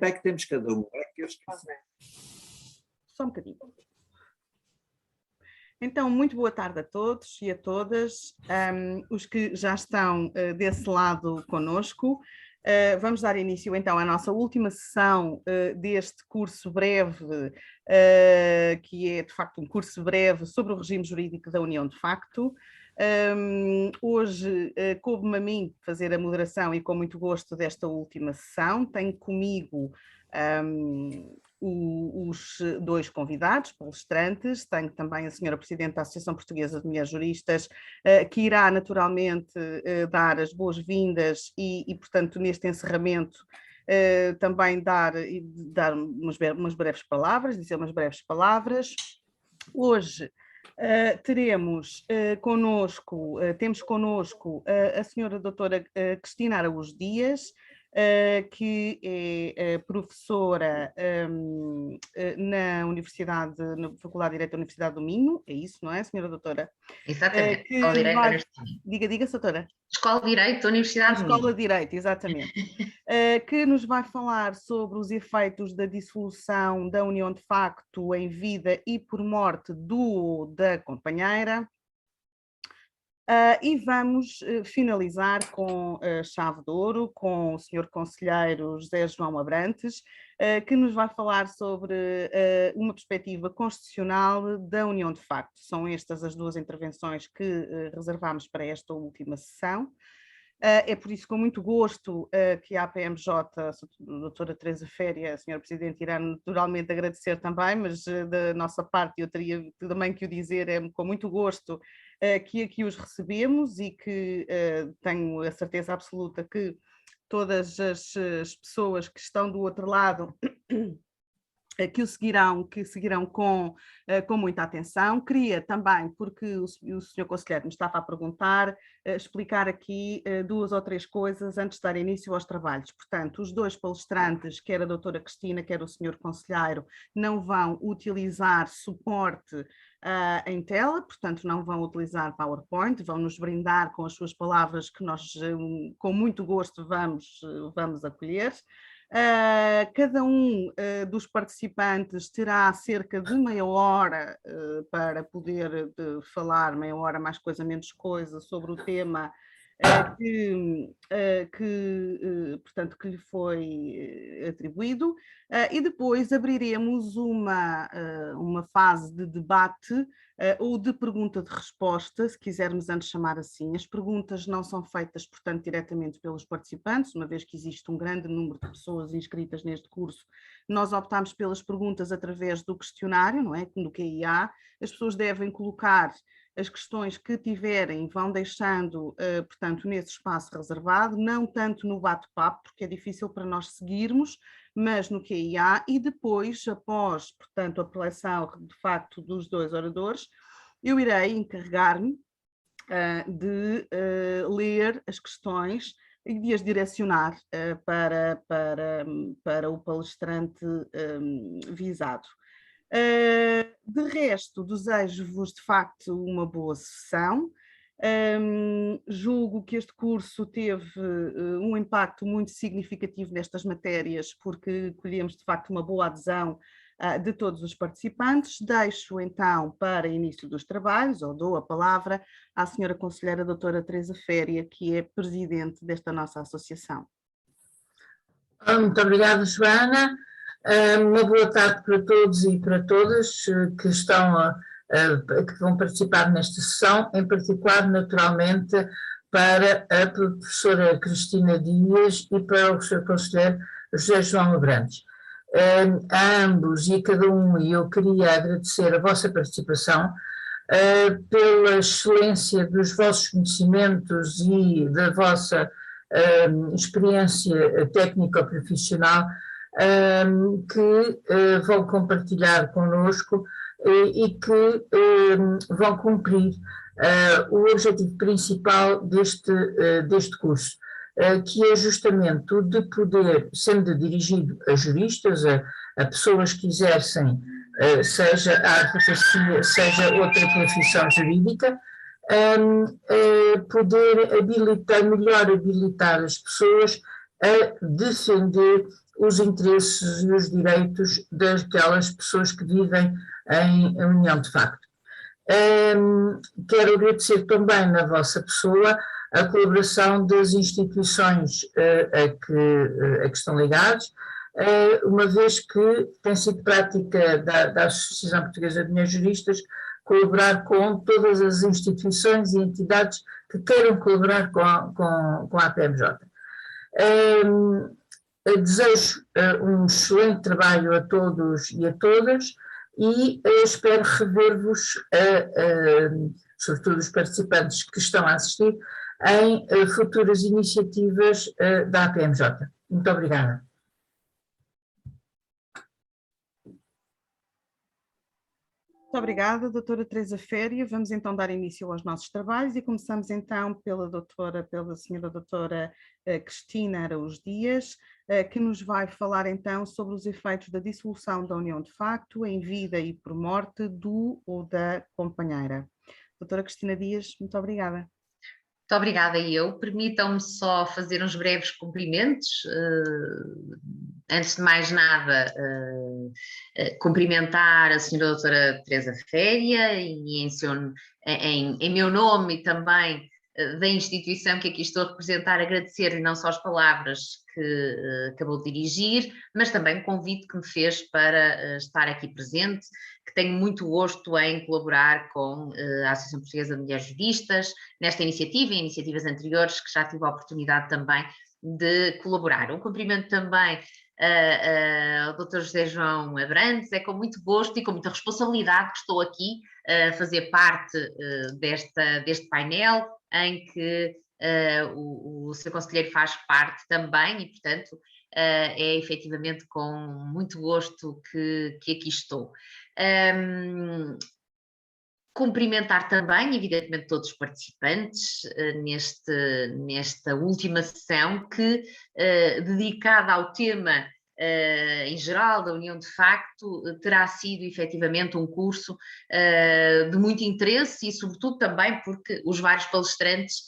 tempo é que temos cada um? É que eu esqueci. Só um bocadinho. Então, muito boa tarde a todos e a todas, os que já estão desse lado conosco. Vamos dar início então à nossa última sessão deste curso breve, que é de facto um curso breve sobre o regime jurídico da União de Facto. Hoje coube-me a mim fazer a moderação e com muito gosto desta última sessão. Tenho comigo os dois convidados, palestrantes, tenho também a senhora Presidente da Associação Portuguesa de Mulheres Juristas, que irá naturalmente dar as boas-vindas e, portanto, neste encerramento, também dar umas breves palavras, dizer umas breves palavras. Hoje temos connosco a senhora doutora Cristina Araújo Dias, que é professora na Faculdade de Direito da Universidade do Minho, é isso, não é, senhora doutora? Exatamente, Escola de Direito da Universidade. Diga, doutora. Escola de Direito da Universidade do Minho. Escola de Direito, exatamente. Que nos vai falar sobre os efeitos da dissolução da união de facto em vida e por morte do ou da companheira. E vamos finalizar com chave de ouro, com o senhor conselheiro José João Abrantes, que nos vai falar sobre uma perspectiva constitucional da união de facto. São estas as duas intervenções que reservamos para esta última sessão. É por isso com muito gosto que a APMJ, a doutora Teresa Féria, a senhora Presidente, irá naturalmente agradecer também, mas da nossa parte eu teria também que o dizer, é com muito gosto que aqui os recebemos e que tenho a certeza absoluta que todas as pessoas que estão do outro lado que seguirão com muita atenção. Queria também, porque o senhor conselheiro me estava a perguntar, explicar aqui duas ou três coisas antes de dar início aos trabalhos. Portanto, os dois palestrantes, quer a doutora Cristina, quer o senhor conselheiro, não vão utilizar suporte em tela, portanto não vão utilizar PowerPoint, vão nos brindar com as suas palavras que nós com muito gosto vamos acolher. Cada um dos participantes terá cerca de meia hora para poder falar, meia hora mais coisa menos coisa, sobre o tema portanto, que lhe foi atribuído, e depois abriremos uma fase de debate ou de pergunta de resposta, se quisermos antes chamar assim. As perguntas não são feitas, portanto, diretamente pelos participantes, uma vez que existe um grande número de pessoas inscritas neste curso, nós optámos pelas perguntas através do questionário, não é? Do QIA. As pessoas devem colocar as questões que tiverem, vão deixando, portanto, nesse espaço reservado, não tanto no bate-papo, porque é difícil para nós seguirmos, mas no QIA, e depois, após, portanto, a preleção, de facto, dos dois oradores, eu irei encarregar-me de ler as questões e de as direcionar para o palestrante visado. De resto, desejo-vos de facto uma boa sessão. Julgo que este curso teve um impacto muito significativo nestas matérias, porque colhemos de facto uma boa adesão de todos os participantes. Deixo então para início dos trabalhos, ou dou a palavra à senhora conselheira doutora Teresa Féria, que é presidente desta nossa associação. Muito obrigada, Joana. Uma boa tarde para todos e para todas que que vão participar nesta sessão, em particular, naturalmente, para a professora Cristina Dias e para o Sr. Conselheiro José João Abrantes. A ambos e a cada um, e eu queria agradecer a vossa participação, pela excelência dos vossos conhecimentos e da vossa experiência técnico-profissional, que vão compartilhar connosco e que vão cumprir o objetivo principal deste curso, que é justamente o de poder, sendo dirigido a juristas, a pessoas que exercem, seja a advocacia, seja outra profissão jurídica, poder melhor habilitar as pessoas a defender os interesses e os direitos daquelas pessoas que vivem em união de facto. Quero agradecer também na vossa pessoa a colaboração das instituições a que estão ligados, uma vez que tem sido prática da Associação Portuguesa de Mulheres Juristas colaborar com todas as instituições e entidades que queiram colaborar com a APMJ. Desejo um excelente trabalho a todos e a todas e espero rever-vos, sobretudo os participantes que estão a assistir, em futuras iniciativas da APMJ. Muito obrigada. Muito obrigada, doutora Teresa Féria. Vamos então dar início aos nossos trabalhos e começamos então pela senhora doutora Cristina Araújo Dias, que nos vai falar então sobre os efeitos da dissolução da união de facto em vida e por morte do ou da companheira. Doutora Cristina Dias, muito obrigada. Muito obrigada eu. Permitam-me só fazer uns breves cumprimentos. Antes de mais nada, cumprimentar a senhora doutora Teresa Féria e em meu nome e também da instituição que aqui estou a representar, agradecer-lhe não só as palavras que acabou de dirigir, mas também o convite que me fez para estar aqui presente, que tenho muito gosto em colaborar com a Associação Portuguesa de Mulheres Juristas, nesta iniciativa e em iniciativas anteriores que já tive a oportunidade também de colaborar. Um cumprimento também ao Dr. José João Abrantes, é com muito gosto e com muita responsabilidade que estou aqui a fazer parte deste painel, em que o Sr. Conselheiro faz parte também e, portanto, é efetivamente com muito gosto que aqui estou. Cumprimentar também, evidentemente, todos os participantes nesta última sessão que, dedicada ao tema em geral da união de facto, terá sido efetivamente um curso de muito interesse e sobretudo também porque os vários palestrantes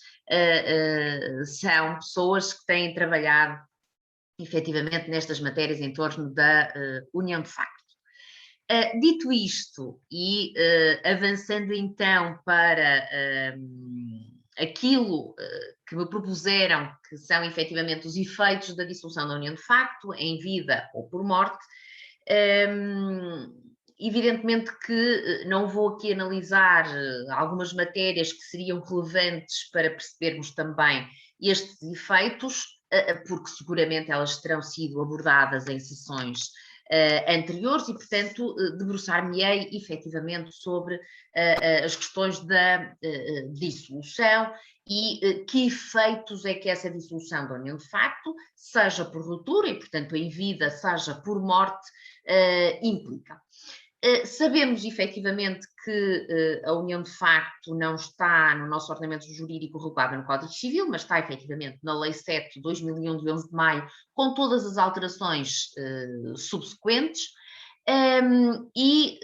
são pessoas que têm trabalhado efetivamente nestas matérias em torno da união de facto. Dito isto e avançando então para aquilo que me propuseram, que são efetivamente os efeitos da dissolução da união de facto, em vida ou por morte, evidentemente que não vou aqui analisar algumas matérias que seriam relevantes para percebermos também estes efeitos, porque seguramente elas terão sido abordadas em sessões anteriores e, portanto, debruçar-me-ei efetivamente sobre as questões da dissolução e que efeitos é que essa dissolução da união de facto, seja por ruptura e, portanto, em vida, seja por morte, implica. Sabemos efetivamente que a união de facto não está no nosso ordenamento jurídico regulada no Código Civil, mas está efetivamente na Lei 7 de 2001 de 11 de maio, com todas as alterações subsequentes, e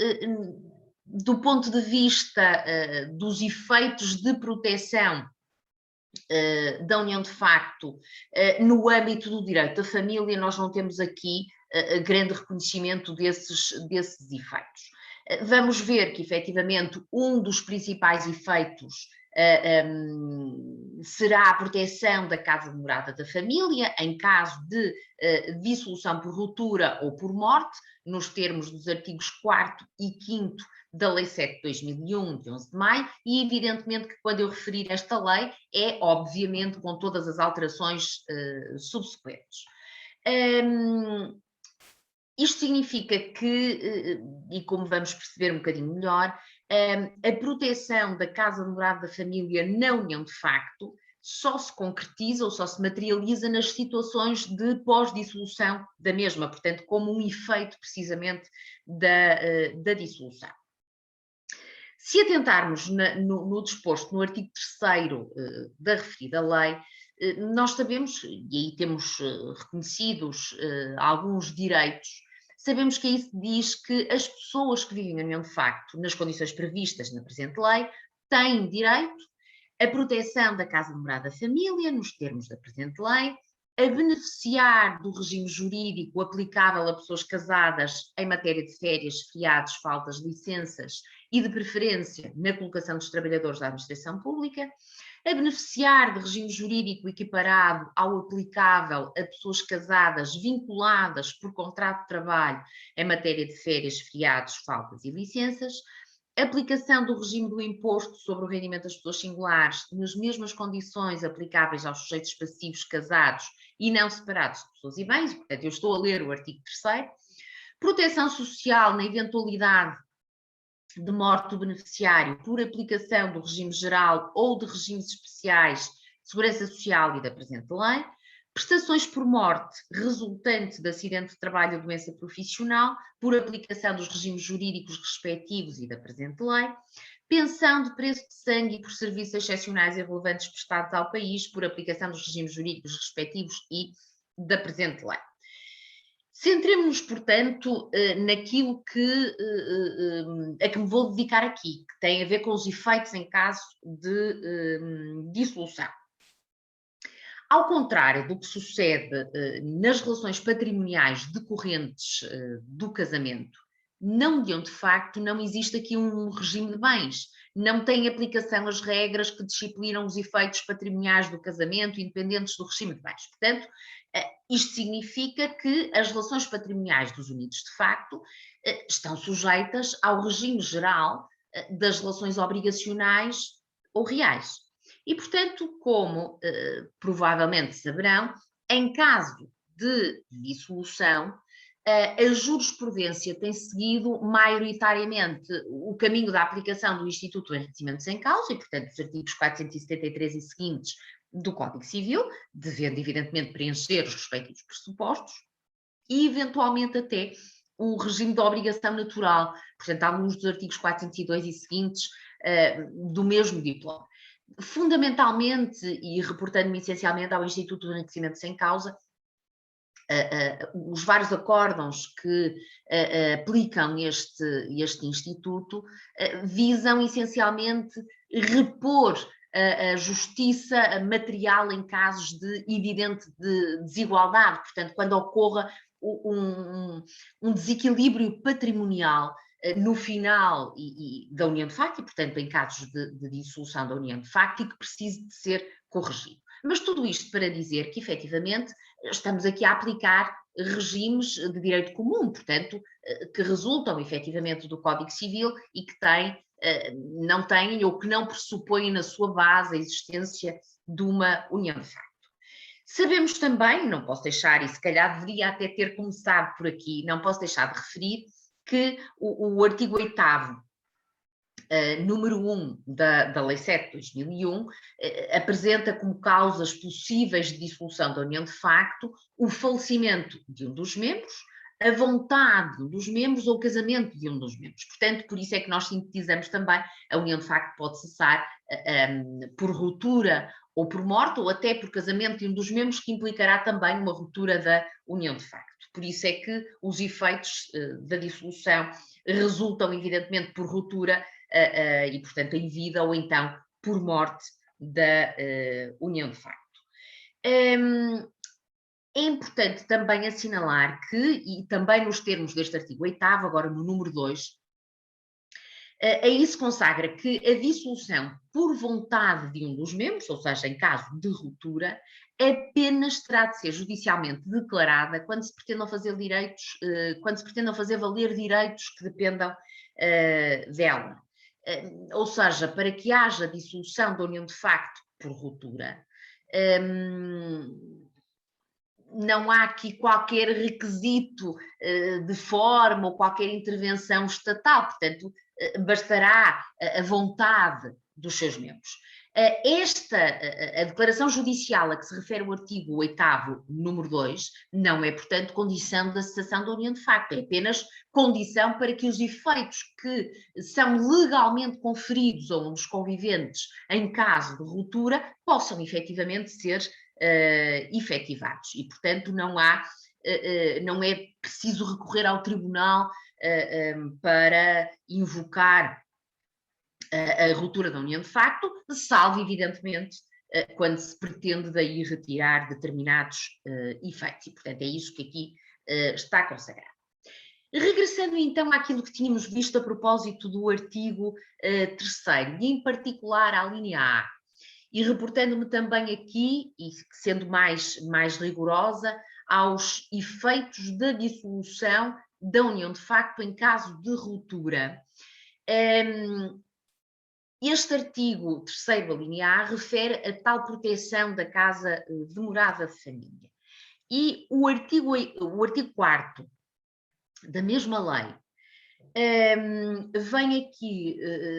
do ponto de vista dos efeitos de proteção da união de facto no âmbito do direito da família, nós não temos aqui grande reconhecimento desses efeitos. Vamos ver que, efetivamente, um dos principais efeitos será a proteção da casa de morada da família em caso de dissolução por ruptura ou por morte, nos termos dos artigos 4º e 5º da Lei 7 de 2001, de 11 de maio, e evidentemente que quando eu referir esta lei é, obviamente, com todas as alterações subsequentes. Isto significa que, e como vamos perceber um bocadinho melhor, a proteção da casa de morada da família na união de facto só se concretiza ou só se materializa nas situações de pós-dissolução da mesma, portanto, como um efeito precisamente da dissolução. Se atentarmos no disposto no artigo 3º da referida lei, nós sabemos, e aí temos reconhecidos alguns direitos, sabemos que aí se diz que as pessoas que vivem na união de facto, nas condições previstas na presente lei, têm direito à proteção da casa de morada da família, nos termos da presente lei, a beneficiar do regime jurídico aplicável a pessoas casadas em matéria de férias, feriados, faltas, licenças e, de preferência, na colocação dos trabalhadores da administração pública, a beneficiar de regime jurídico equiparado ao aplicável a pessoas casadas vinculadas por contrato de trabalho em matéria de férias, feriados, faltas e licenças, aplicação do regime do imposto sobre o rendimento das pessoas singulares nas mesmas condições aplicáveis aos sujeitos passivos casados e não separados de pessoas e bens, portanto eu estou a ler o artigo 3º, proteção social na eventualidade de morte do beneficiário por aplicação do regime geral ou de regimes especiais de segurança social e da presente lei, prestações por morte resultante de acidente de trabalho ou doença profissional por aplicação dos regimes jurídicos respectivos e da presente lei, pensão de preço de sangue e por serviços excepcionais e relevantes prestados ao país por aplicação dos regimes jurídicos respectivos e da presente lei. Centremos-nos, portanto, naquilo a que me vou dedicar aqui, que tem a ver com os efeitos em caso de dissolução. Ao contrário do que sucede nas relações patrimoniais decorrentes do casamento, de facto não existe aqui um regime de bens, não tem aplicação as regras que disciplinam os efeitos patrimoniais do casamento, independentes do regime de bens. Portanto, isto significa que as relações patrimoniais dos unidos de facto estão sujeitas ao regime geral das relações obrigacionais ou reais. E, portanto, como provavelmente saberão, em caso de dissolução, a jurisprudência tem seguido maioritariamente o caminho da aplicação do Instituto do Enriquecimento sem causa, e, portanto, os artigos 473 e seguintes do Código Civil, devendo, evidentemente, preencher os respectivos pressupostos, e, eventualmente, até o regime de obrigação natural, portanto, alguns dos artigos 402 e seguintes do mesmo diploma. Fundamentalmente, e reportando-me essencialmente ao Instituto do Enriquecimento sem causa, os vários acórdãos que aplicam este instituto visam essencialmente repor a justiça material em casos de evidente desigualdade, portanto, quando ocorra um desequilíbrio patrimonial no final da união de facto, e portanto em casos de dissolução da união de facto, e que precise de ser corrigido. Mas tudo isto para dizer que efetivamente estamos aqui a aplicar regimes de direito comum, portanto, que resultam efetivamente do Código Civil e que não têm ou que não pressupõem na sua base a existência de uma união de facto. Sabemos também, não posso deixar, e se calhar deveria até ter começado por aqui, não posso deixar de referir que o artigo 8º, número 1 da Lei 7 de 2001, apresenta como causas possíveis de dissolução da união de facto o falecimento de um dos membros, a vontade de um dos membros ou o casamento de um dos membros. Portanto, por isso é que nós sintetizamos também a união de facto pode cessar por ruptura ou por morte, ou até por casamento de um dos membros, que implicará também uma ruptura da união de facto. Por isso é que os efeitos da dissolução resultam, evidentemente, por ruptura e, portanto, em vida ou então por morte da união de facto. É importante também assinalar que, e também nos termos deste artigo 8º, agora no número 2, aí se consagra que a dissolução por vontade de um dos membros, ou seja, em caso de ruptura, apenas terá de ser judicialmente declarada quando se pretendam fazer direitos, quando se pretendam fazer valer direitos que dependam dela. Ou seja, para que haja dissolução da união de facto por ruptura, não há aqui qualquer requisito de forma ou qualquer intervenção estatal, portanto, bastará a vontade dos seus membros. A declaração judicial a que se refere o artigo 8º, número 2, não é, portanto, condição da cessação da união de facto, é apenas condição para que os efeitos que são legalmente conferidos a um dos conviventes em caso de ruptura possam efetivamente ser efetivados. E, portanto, não é preciso recorrer ao tribunal para invocar a ruptura da união de facto, salvo, evidentemente, quando se pretende daí retirar determinados efeitos. E, portanto, é isso que aqui está consagrado. Regressando então àquilo que tínhamos visto a propósito do artigo 3º, e em particular à linha A, e reportando-me também aqui, e sendo mais rigorosa, aos efeitos da dissolução da união de facto em caso de ruptura. Este artigo 3º, a linha A, refere a tal proteção da casa de morada de família. E o artigo 4º da mesma lei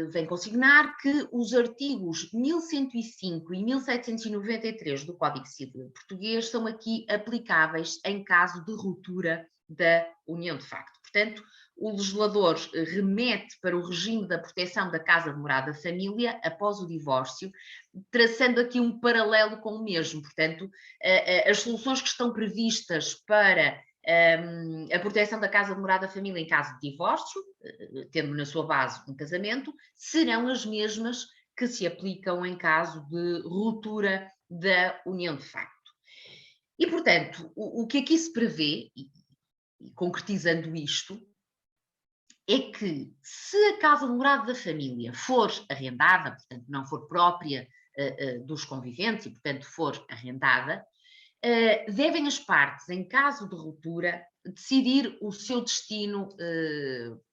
vem consignar que os artigos 1105 e 1793 do Código Civil Português são aqui aplicáveis em caso de ruptura da união de facto. Portanto, o legislador remete para o regime da proteção da casa de morada da família após o divórcio, traçando aqui um paralelo com o mesmo. Portanto, as soluções que estão previstas para a proteção da casa de morada da família em caso de divórcio, tendo na sua base um casamento, serão as mesmas que se aplicam em caso de ruptura da união de facto. E, portanto, o que aqui se prevê, e concretizando isto, é que se a casa de morada da família for arrendada, portanto não for própria dos conviventes e, portanto, for arrendada, devem as partes, em caso de ruptura, decidir o seu destino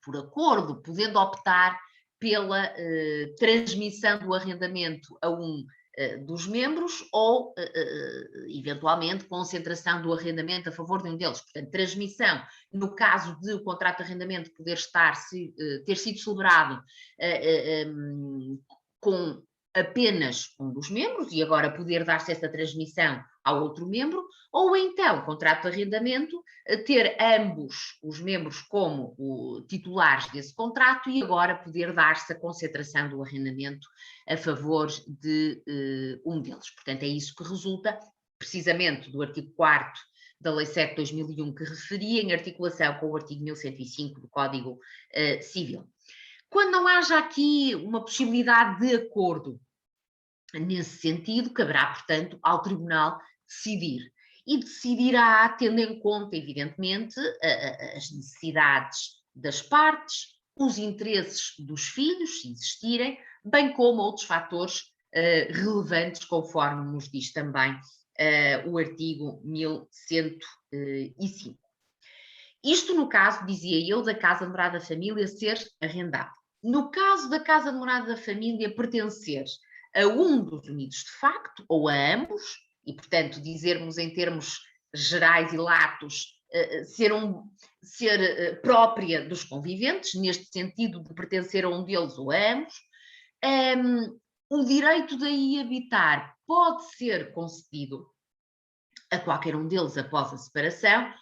por acordo, podendo optar pela transmissão do arrendamento a um dos membros ou, eventualmente, concentração do arrendamento a favor de um deles. Portanto, transmissão, no caso de o contrato de arrendamento poder ter sido celebrado com apenas um dos membros e agora poder dar-se essa transmissão ao outro membro, ou então, contrato de arrendamento, ter ambos os membros como titulares desse contrato e agora poder dar-se a concentração do arrendamento a favor de um deles. Portanto, é isso que resulta precisamente do artigo 4º da Lei 7 de 2001 que referia, em articulação com o artigo 1105 do Código Civil. Quando não haja aqui uma possibilidade de acordo nesse sentido, caberá, portanto, ao Tribunal decidir. E decidirá tendo em conta, evidentemente, as necessidades das partes, os interesses dos filhos, se existirem, bem como outros fatores relevantes, conforme nos diz também o artigo 1105. Isto no caso, dizia eu, da casa de morada da família ser arrendada. No caso da casa de morada da família pertencer a um dos unidos de facto, ou a ambos, e portanto dizermos em termos gerais e latos, ser própria dos conviventes, neste sentido de pertencer a um deles ou a ambos, o direito daí habitar pode ser concedido a qualquer um deles após a separação,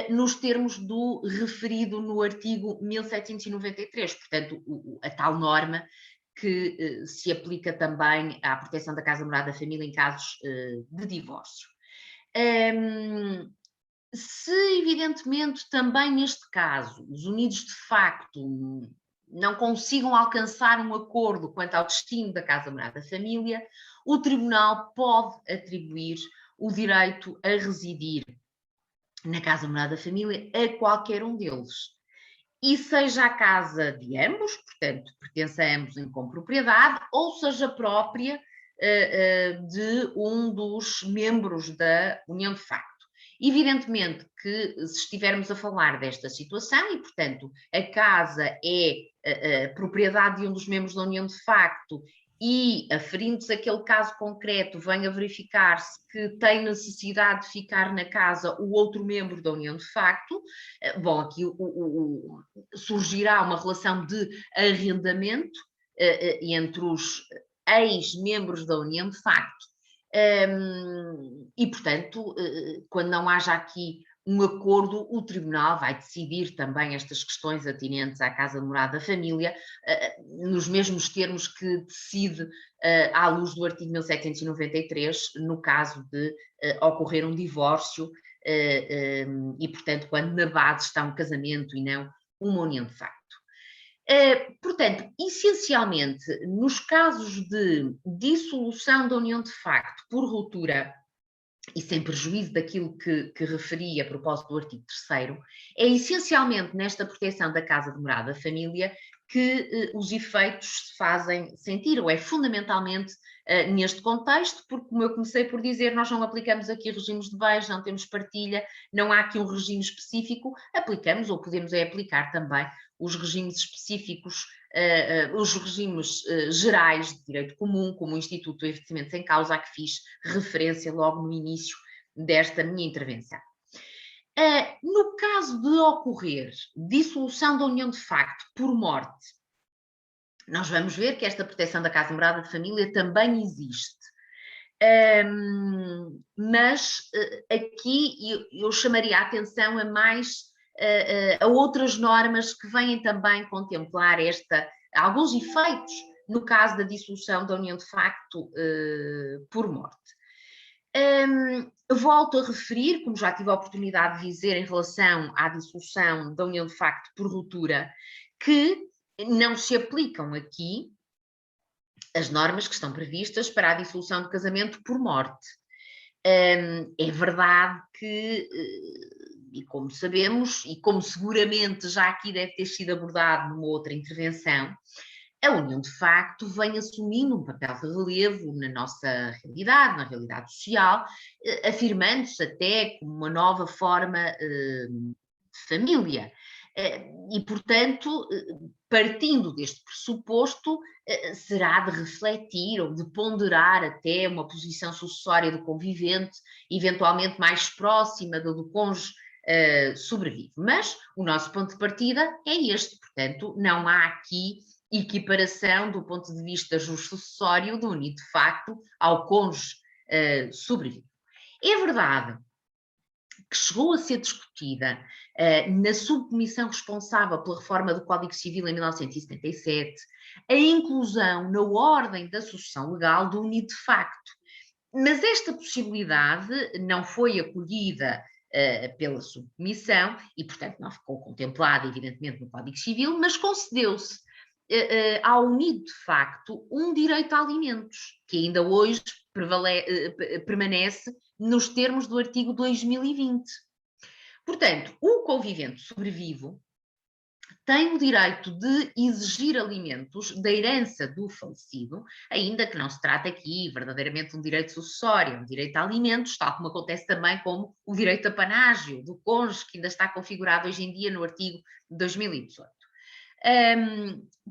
nos termos do referido no artigo 1793, portanto, a tal norma que se aplica também à proteção da casa morada da família em casos de divórcio. Se, evidentemente, também neste caso, os unidos de facto não consigam alcançar um acordo quanto ao destino da casa morada da família, o Tribunal pode atribuir o direito a residir na casa morada da família a qualquer um deles. E seja a casa de ambos, portanto, pertence a ambos em compropriedade, ou seja própria de um dos membros da união de facto. Evidentemente que se estivermos a falar desta situação e, portanto, a casa é propriedade de um dos membros da união de facto e, aferindo-se aquele caso concreto, venha a verificar-se que tem necessidade de ficar na casa o outro membro da união de facto, bom, aqui surgirá uma relação de arrendamento entre os ex-membros da união de facto. E, portanto, quando não haja aqui um acordo, o Tribunal vai decidir também estas questões atinentes à casa de morada da família, nos mesmos termos que decide à luz do artigo 1793, no caso de ocorrer um divórcio, e, portanto, quando na base está um casamento e não uma união de facto. Portanto, essencialmente, nos casos de dissolução da união de facto por ruptura, e sem prejuízo daquilo que referi a propósito do artigo 3º, é essencialmente nesta proteção da casa de morada da família que os efeitos se fazem sentir, ou é fundamentalmente neste contexto, porque, como eu comecei por dizer, nós não aplicamos aqui regimes de bens, não temos partilha, não há aqui um regime específico, aplicamos ou podemos aplicar também os regimes específicos, os regimes gerais de direito comum, como o Instituto do Investimento Sem Causa, a que fiz referência logo no início desta minha intervenção. No caso de ocorrer dissolução da união de facto por morte, nós vamos ver que esta proteção da casa de morada de família também existe. Mas aqui eu chamaria a atenção a mais a outras normas que vêm também contemplar alguns efeitos no caso da dissolução da união de facto por morte. Volto a referir, como já tive a oportunidade de dizer em relação à dissolução da união de facto por ruptura, que não se aplicam aqui as normas que estão previstas para a dissolução do casamento por morte. É verdade que, e como sabemos, e como seguramente já aqui deve ter sido abordado numa outra intervenção, a união de facto vem assumindo um papel de relevo na nossa realidade, na realidade social, afirmando-se até como uma nova forma de família. E, portanto, partindo deste pressuposto, será de refletir ou de ponderar até uma posição sucessória do convivente, eventualmente mais próxima do cônjuge sobrevive. Mas o nosso ponto de partida é este, portanto, não há aqui equiparação do ponto de vista sucessório do unido de facto ao cônjuge sobrevive. É verdade que chegou a ser discutida na subcomissão responsável pela reforma do Código Civil em 1977, a inclusão na ordem da sucessão legal do unido de facto. Mas esta possibilidade não foi acolhida pela subcomissão e, portanto, não ficou contemplada, evidentemente, no Código Civil, mas concedeu-se ao unido de facto um direito a alimentos, que ainda hoje permanece nos termos do artigo 2020. Portanto, o convivente sobrevivo tem o direito de exigir alimentos da herança do falecido, ainda que não se trate aqui verdadeiramente de um direito sucessório, um direito a alimentos, tal como acontece também como o direito a panágio do cônjuge, que ainda está configurado hoje em dia no artigo 2018.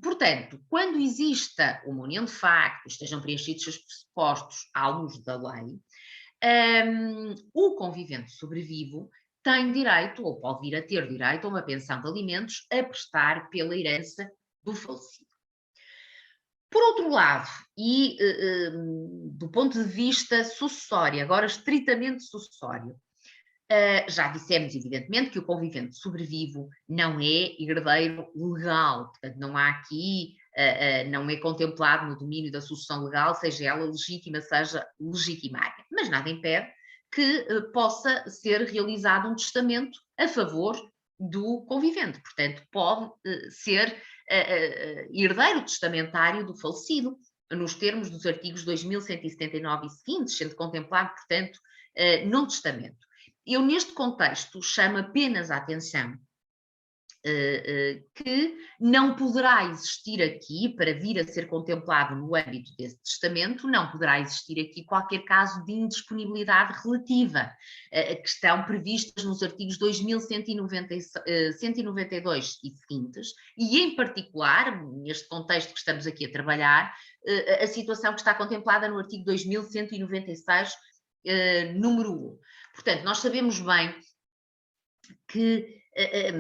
Portanto, quando exista uma união de facto, estejam preenchidos os pressupostos à luz da lei, o convivente sobrevivo tem direito, ou pode vir a ter direito, a uma pensão de alimentos a prestar pela herança do falecido. Por outro lado, e do ponto de vista sucessório, agora estritamente sucessório, já dissemos, evidentemente, que o convivente sobrevivo não é herdeiro legal, portanto, não há aqui, não é contemplado no domínio da sucessão legal, seja ela legítima, seja legitimária, mas nada impede que possa ser realizado um testamento a favor do convivente, portanto, pode ser herdeiro testamentário do falecido, nos termos dos artigos 2179 e seguintes, sendo contemplado, portanto, num testamento. Eu, neste contexto, chamo apenas a atenção que não poderá existir aqui, para vir a ser contemplado no âmbito desse testamento, não poderá existir aqui qualquer caso de indisponibilidade relativa, que estão previstas nos artigos 2192 e seguintes, e em particular, neste contexto que estamos aqui a trabalhar, a situação que está contemplada no artigo 2196, número 1. Portanto, nós sabemos bem que é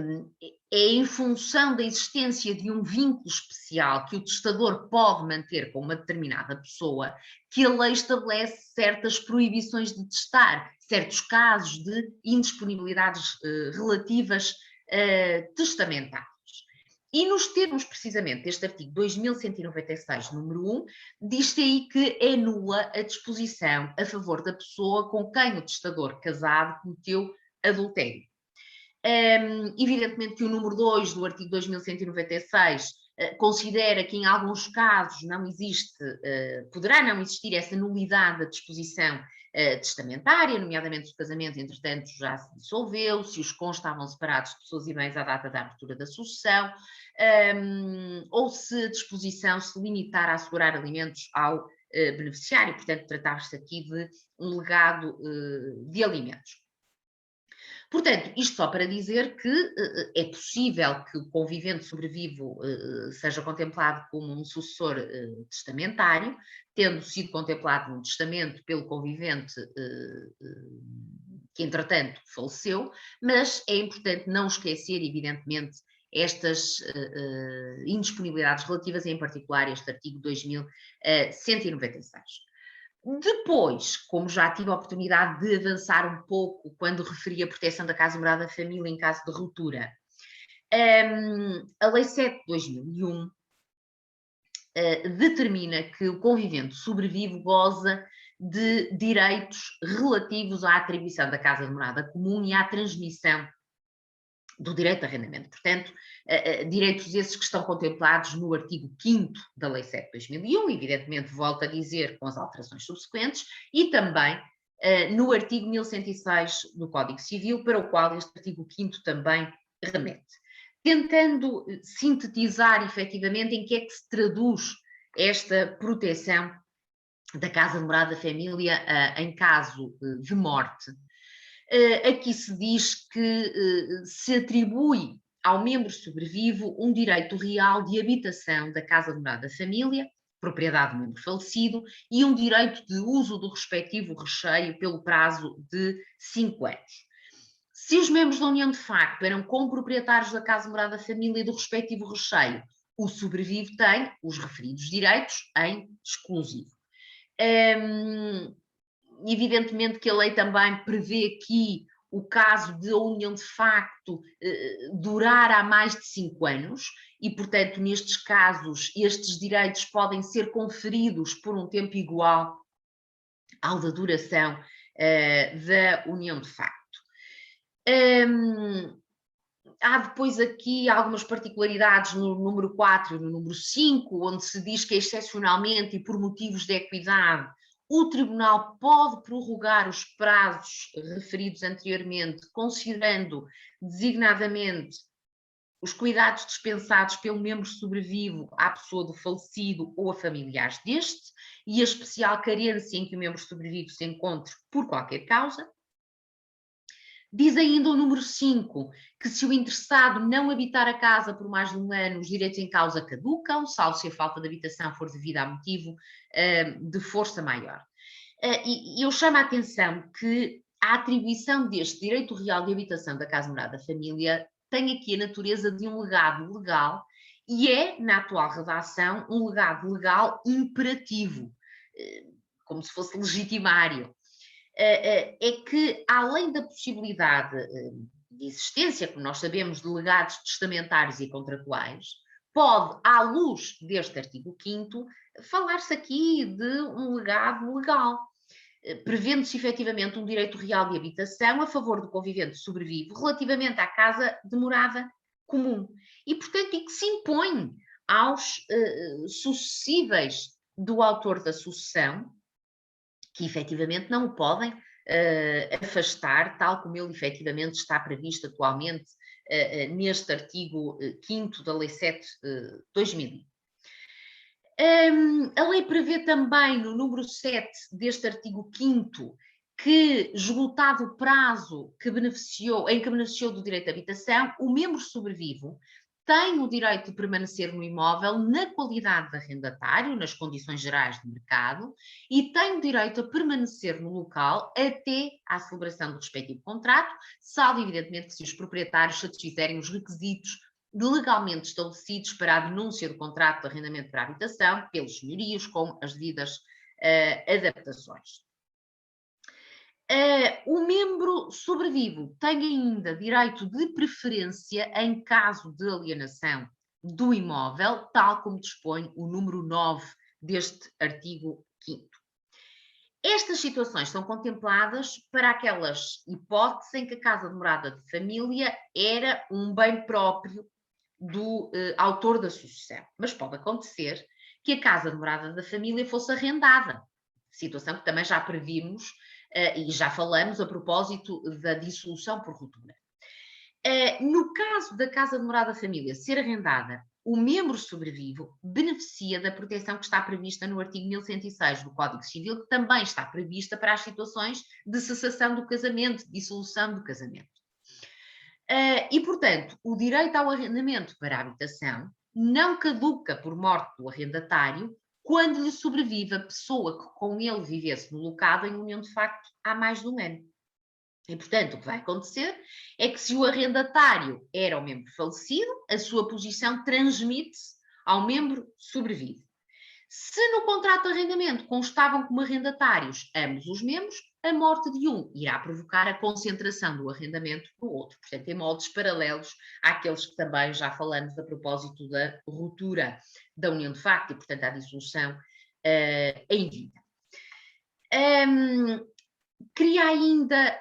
em função da existência de um vínculo especial que o testador pode manter com uma determinada pessoa que a lei estabelece certas proibições de testar, certos casos de indisponibilidades relativas testamentárias. E nos termos precisamente deste artigo 2196, número 1, diz-se aí que é nula a disposição a favor da pessoa com quem o testador casado cometeu adultério. Evidentemente que o número 2 do artigo 2196 considera que em alguns casos não existe, poderá não existir essa nulidade da disposição testamentária, nomeadamente o casamento, entretanto, já se dissolveu, se os cônjuges estavam separados de pessoas e bens à data da abertura da sucessão, ou se a disposição se limitar a assegurar alimentos ao beneficiário, portanto, tratar-se aqui de um legado de alimentos. Portanto, isto só para dizer que é possível que o convivente sobrevivo seja contemplado como um sucessor testamentário, tendo sido contemplado no testamento pelo convivente que, entretanto, faleceu, mas é importante não esquecer, evidentemente, estas indisponibilidades relativas, em particular, este artigo 2196. Depois, como já tive a oportunidade de avançar um pouco quando referi a proteção da casa, morada, família em caso de ruptura, a Lei 7 de 2001 determina que o convivente sobrevivo goza de direitos relativos à atribuição da casa de morada comum e à transmissão do direito de arrendamento. Portanto, direitos esses que estão contemplados no artigo 5º da Lei 7 de 2001, evidentemente volto a dizer com as alterações subsequentes, e também no artigo 1106 do Código Civil, para o qual este artigo 5º também remete. Tentando sintetizar efetivamente em que é que se traduz esta proteção da casa de morada da família em caso de morte. Aqui se diz que se atribui ao membro sobrevivo um direito real de habitação da casa de morada da família, propriedade do membro falecido, e um direito de uso do respectivo recheio pelo prazo de 5 anos. Se os membros da união de facto eram comproprietários da casa de morada da família e do respectivo recheio, o sobrevivo tem os referidos direitos em exclusivo. Evidentemente que a lei também prevê aqui o caso de a união de facto durar há mais de 5 anos e, portanto, nestes casos, estes direitos podem ser conferidos por um tempo igual ao da duração da união de facto. Há depois aqui algumas particularidades no número 4 e no número 5, onde se diz que excepcionalmente e por motivos de equidade o Tribunal pode prorrogar os prazos referidos anteriormente, considerando designadamente os cuidados dispensados pelo membro sobrevivo à pessoa do falecido ou a familiares deste, e a especial carência em que o membro sobrevivo se encontre por qualquer causa. Diz ainda o número 5, que se o interessado não habitar a casa por mais de 1 ano, os direitos em causa caducam, salvo se a falta de habitação for devida a motivo de força maior. E eu chamo a atenção que a atribuição deste direito real de habitação da casa morada da família tem aqui a natureza de um legado legal e é, na atual redação, um legado legal imperativo, como se fosse legitimário. É que, além da possibilidade de existência, como nós sabemos, de legados testamentários e contratuais, pode, à luz deste artigo 5º, falar-se aqui de um legado legal, prevendo-se efetivamente um direito real de habitação a favor do convivente sobrevivo relativamente à casa de morada comum e, portanto, e que se impõe aos sucessíveis do autor da sucessão, que efetivamente não o podem afastar, tal como ele efetivamente está previsto atualmente neste artigo 5º da Lei 7 de 2001. A lei prevê também, no número 7 deste artigo 5º, que, esgotado o prazo em que beneficiou do direito de habitação, o membro sobrevivo tem o direito de permanecer no imóvel na qualidade de arrendatário, nas condições gerais de mercado, e tem o direito a permanecer no local até à celebração do respectivo contrato, salvo, evidentemente, que se os proprietários satisfizerem os requisitos legalmente estabelecidos para a denúncia do contrato de arrendamento para habitação pelos senhorios, com as devidas adaptações. O membro sobrevivo tem ainda direito de preferência em caso de alienação do imóvel, tal como dispõe o número 9 deste artigo 5º. Estas situações são contempladas para aquelas hipóteses em que a casa de morada de família era um bem próprio do autor da sucessão. Mas pode acontecer que a casa de morada da família fosse arrendada, situação que também já previmos e já falamos a propósito da dissolução por ruptura. No caso da casa de morada da família ser arrendada, o membro sobrevivo beneficia da proteção que está prevista no artigo 1106 do Código Civil, que também está prevista para as situações de cessação do casamento, de dissolução do casamento. E, portanto, o direito ao arrendamento para a habitação não caduca por morte do arrendatário quando lhe sobrevive a pessoa que com ele vivesse no locado em união de facto há mais de um ano. E, portanto, o que vai acontecer é que se o arrendatário era o membro falecido, a sua posição transmite-se ao membro sobrevive. Se no contrato de arrendamento constavam como arrendatários ambos os membros, a morte de um irá provocar a concentração do arrendamento no outro. Portanto, em modos paralelos àqueles que também já falamos a propósito da ruptura da união de facto e, portanto, à dissolução em vida. Queria ainda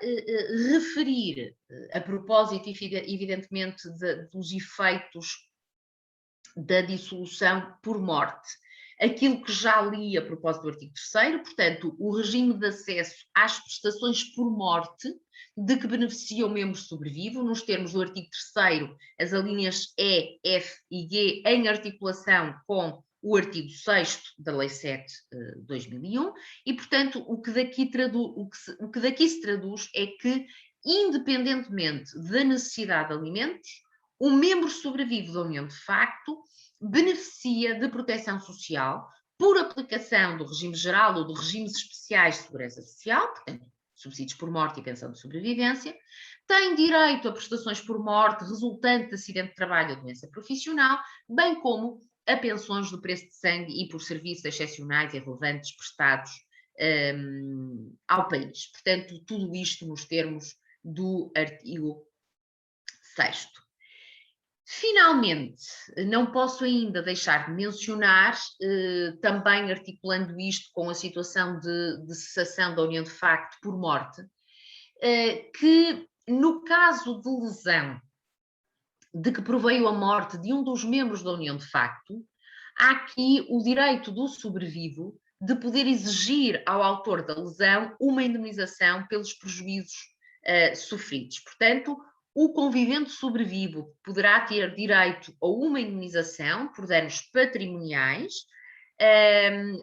referir, a propósito, evidentemente, dos efeitos da dissolução por morte, aquilo que já li a propósito do artigo 3º, portanto, o regime de acesso às prestações por morte de que beneficia o membro sobrevivo, nos termos do artigo 3º, as alíneas E, F e G, em articulação com o artigo 6º da Lei 7 de 2001, e, portanto, o que daqui se traduz é que, independentemente da necessidade de alimentos, o membro sobrevivo da união de facto beneficia de proteção social por aplicação do regime geral ou de regimes especiais de segurança social, portanto, subsídios por morte e pensão de sobrevivência, tem direito a prestações por morte resultante de acidente de trabalho ou doença profissional, bem como a pensões do preço de sangue e por serviços excepcionais e relevantes prestados ao país. Portanto, tudo isto nos termos do artigo 6º. Finalmente, não posso ainda deixar de mencionar, também articulando isto com a situação de cessação da união de facto por morte, que no caso de lesão de que proveio a morte de um dos membros da união de facto, há aqui o direito do sobrevivo de poder exigir ao autor da lesão uma indemnização pelos prejuízos sofridos. Portanto, o convivente sobrevivo poderá ter direito a uma indemnização por danos patrimoniais,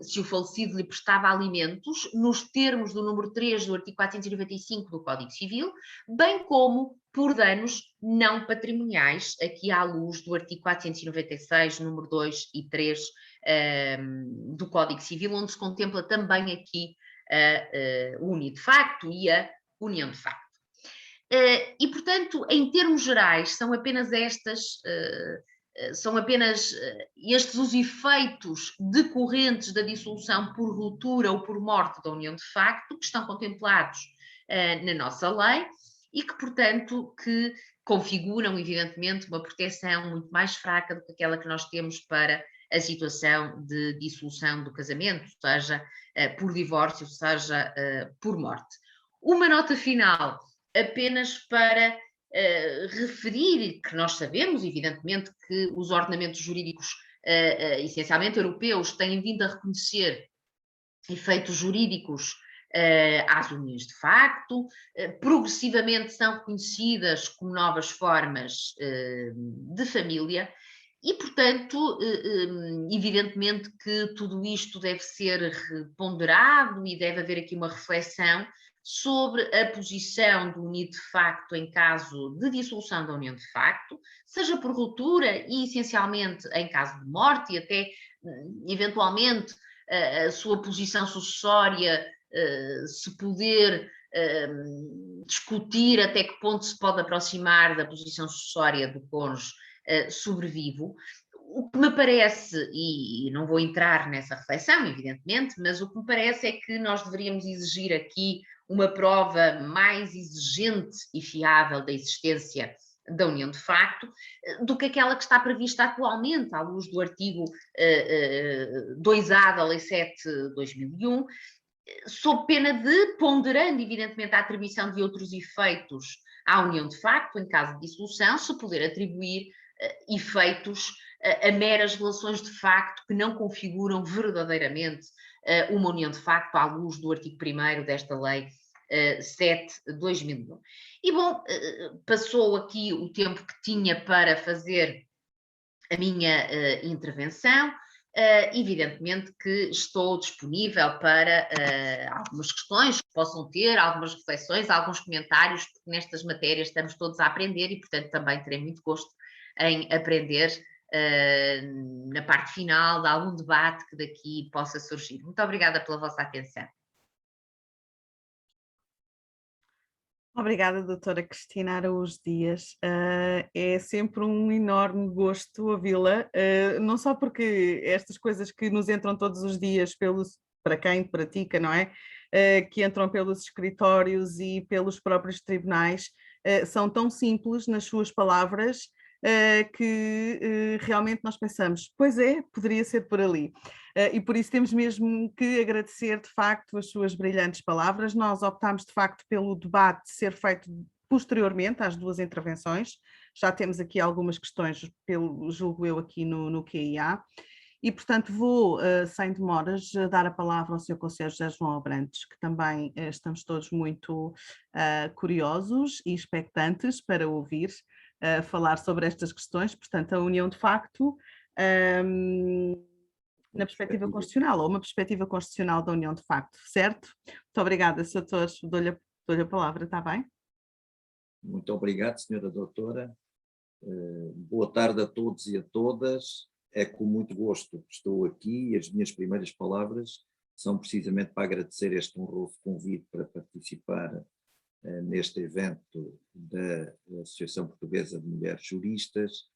se o falecido lhe prestava alimentos, nos termos do número 3 do artigo 495 do Código Civil, bem como por danos não patrimoniais, aqui à luz do artigo 496, número 2 e 3 do Código Civil, onde se contempla também aqui o união de facto e a união de facto. E, portanto, em termos gerais, são apenas estes os efeitos decorrentes da dissolução por ruptura ou por morte da união de facto, que estão contemplados na nossa lei e que, portanto, que configuram, evidentemente, uma proteção muito mais fraca do que aquela que nós temos para a situação de dissolução do casamento, seja por divórcio, seja por morte. Uma nota final, apenas para referir que nós sabemos, evidentemente, que os ordenamentos jurídicos, essencialmente europeus, têm vindo a reconhecer efeitos jurídicos às uniões de facto, progressivamente são reconhecidas como novas formas de família e, portanto, evidentemente que tudo isto deve ser ponderado e deve haver aqui uma reflexão sobre a posição do unido de facto em caso de dissolução da união de facto, seja por ruptura e essencialmente em caso de morte e até eventualmente a sua posição sucessória, se poder discutir até que ponto se pode aproximar da posição sucessória do cônjuge sobrevivo. O que me parece, e não vou entrar nessa reflexão, evidentemente, mas o que me parece é que nós deveríamos exigir aqui uma prova mais exigente e fiável da existência da união de facto do que aquela que está prevista atualmente à luz do artigo 2A da Lei 7 de 2001 sob pena de, ponderando evidentemente a atribuição de outros efeitos à união de facto, em caso de dissolução, se poder atribuir efeitos a meras relações de facto que não configuram verdadeiramente uma união de facto à luz do artigo 1º desta lei 7/2001. E bom, passou aqui o tempo que tinha para fazer a minha intervenção. Evidentemente que estou disponível para algumas questões que possam ter, algumas reflexões, alguns comentários, porque nestas matérias estamos todos a aprender e, portanto, também terei muito gosto em aprender na parte final de algum debate que daqui possa surgir. Muito obrigada pela vossa atenção. Obrigada, doutora Cristina Araújo Dias. É sempre um enorme gosto ouvi-la, não só porque estas coisas que nos entram todos os dias para quem pratica, não é? Que entram pelos escritórios e pelos próprios tribunais, são tão simples nas suas palavras que realmente nós pensamos, pois é, poderia ser por ali. E por isso temos mesmo que agradecer de facto as suas brilhantes palavras. Nós optámos de facto pelo debate ser feito posteriormente às duas intervenções. Já temos aqui algumas questões, julgo eu, aqui no QIA. E, portanto, vou, sem demoras, dar a palavra ao Sr. Conselheiro José João Abrantes, que também estamos todos muito curiosos e expectantes para ouvir falar sobre estas questões. Portanto, a união de facto na perspectiva constitucional, ou uma perspectiva constitucional da união de facto, certo? Muito obrigada, Sr. Doutor, dou-lhe a palavra, está bem? Muito obrigado, senhora doutora. Boa tarde a todos e a todas. É com muito gosto que estou aqui e as minhas primeiras palavras são precisamente para agradecer este honroso convite para participar neste evento da Associação Portuguesa de Mulheres Juristas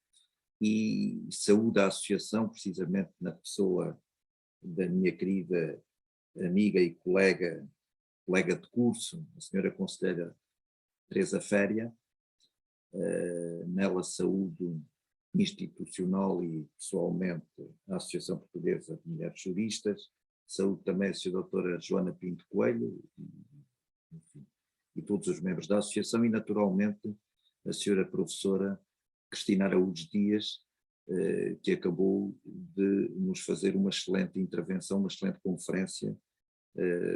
e saúde a associação precisamente na pessoa da minha querida amiga e colega de curso, a senhora conselheira Teresa Féria. Nela saúdo institucional e pessoalmente a Associação Portuguesa de Mulheres Juristas, saúdo também a senhora doutora Joana Pinto Coelho e todos os membros da associação e naturalmente a senhora professora Cristina Araújo Dias, que acabou de nos fazer uma excelente intervenção, uma excelente conferência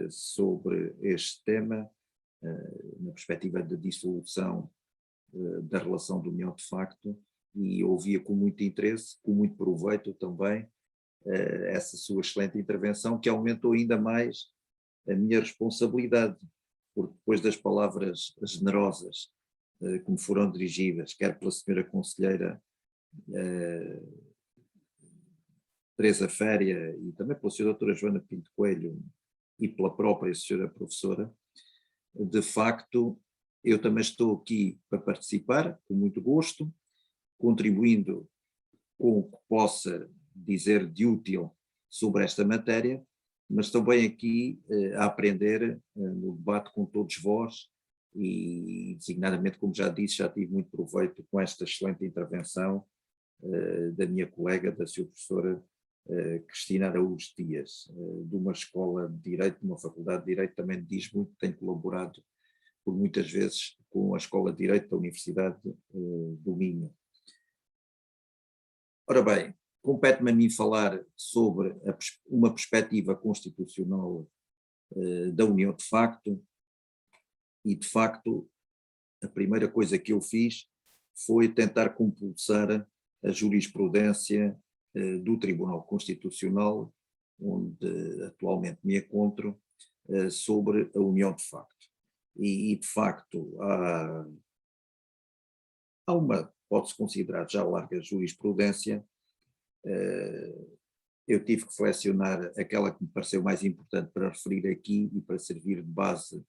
sobre este tema, na perspectiva da dissolução da relação de união de facto, e ouvia com muito interesse, com muito proveito também, essa sua excelente intervenção, que aumentou ainda mais a minha responsabilidade, porque depois das palavras generosas que me foram dirigidas, quer pela senhora conselheira Teresa Féria e também pela senhora doutora Joana Pinto Coelho e pela própria senhora professora, de facto eu também estou aqui para participar, com muito gosto, contribuindo com o que possa dizer de útil sobre esta matéria, mas também aqui a aprender no debate com todos vós e designadamente, como já disse, já tive muito proveito com esta excelente intervenção da minha colega, da sua professora Cristina Araújo Dias, de uma escola de Direito, de uma faculdade de Direito, também diz muito, tem colaborado por muitas vezes com a Escola de Direito da Universidade do Minho. Ora bem, compete-me a mim falar sobre uma perspectiva constitucional da união de facto, e de facto a primeira coisa que eu fiz foi tentar compulsar a jurisprudência do Tribunal Constitucional, onde atualmente me encontro, sobre a união de facto. E de facto há uma, pode-se considerar já larga jurisprudência. Eu tive que selecionar aquela que me pareceu mais importante para referir aqui e para servir de base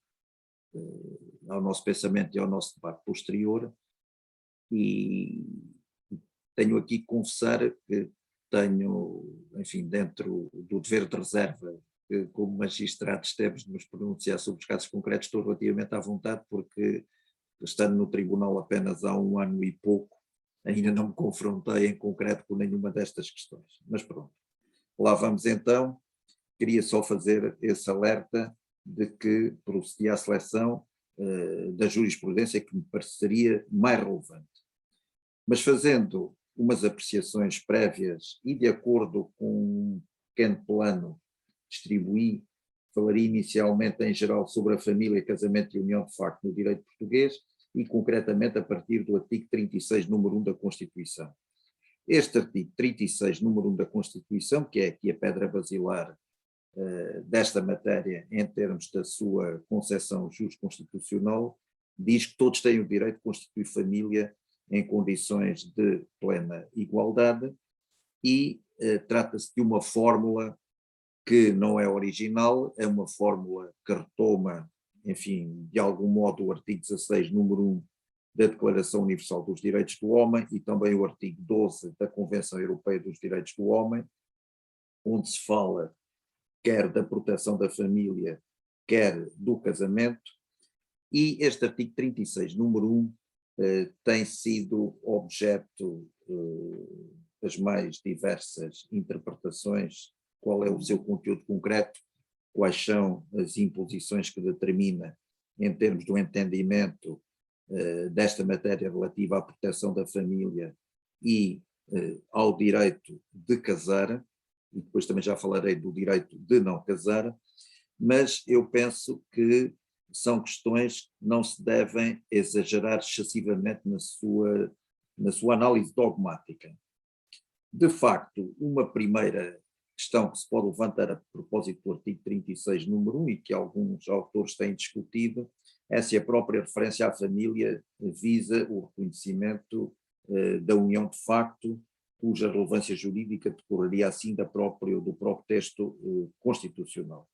ao nosso pensamento e ao nosso debate posterior, e tenho aqui que confessar que tenho, enfim, dentro do dever de reserva, que como magistrados temos de nos pronunciar sobre os casos concretos, estou relativamente à vontade, porque estando no tribunal apenas há 1 ano e pouco, ainda não me confrontei em concreto com nenhuma destas questões, mas pronto. Lá vamos então, queria só fazer esse alerta de que procedia à seleção da jurisprudência que me pareceria mais relevante. Mas fazendo umas apreciações prévias e de acordo com um pequeno plano distribuí, falaria inicialmente em geral sobre a família, casamento e união de facto no direito português e concretamente a partir do artigo 36, número 1 da Constituição. Este artigo 36, número 1 da Constituição, que é aqui a pedra basilar desta matéria em termos da sua concepção jurisconstitucional, diz que todos têm o direito de constituir família em condições de plena igualdade e trata-se de uma fórmula que não é original, é uma fórmula que retoma, enfim, de algum modo o artigo 16, número 1 da Declaração Universal dos Direitos do Homem e também o artigo 12 da Convenção Europeia dos Direitos do Homem, onde se fala quer da proteção da família, quer do casamento, e este artigo 36, número 1, tem sido objeto das mais diversas interpretações. Qual é o seu conteúdo concreto, quais são as imposições que determina em termos do entendimento desta matéria relativa à proteção da família e ao direito de casar, e depois também já falarei do direito de não casar, mas eu penso que são questões que não se devem exagerar excessivamente na sua análise dogmática. De facto, uma primeira questão que se pode levantar a propósito do artigo 36, número 1, e que alguns autores têm discutido, é se a própria referência à família visa o reconhecimento da união de facto, cuja relevância jurídica decorreria assim do próprio texto constitucional.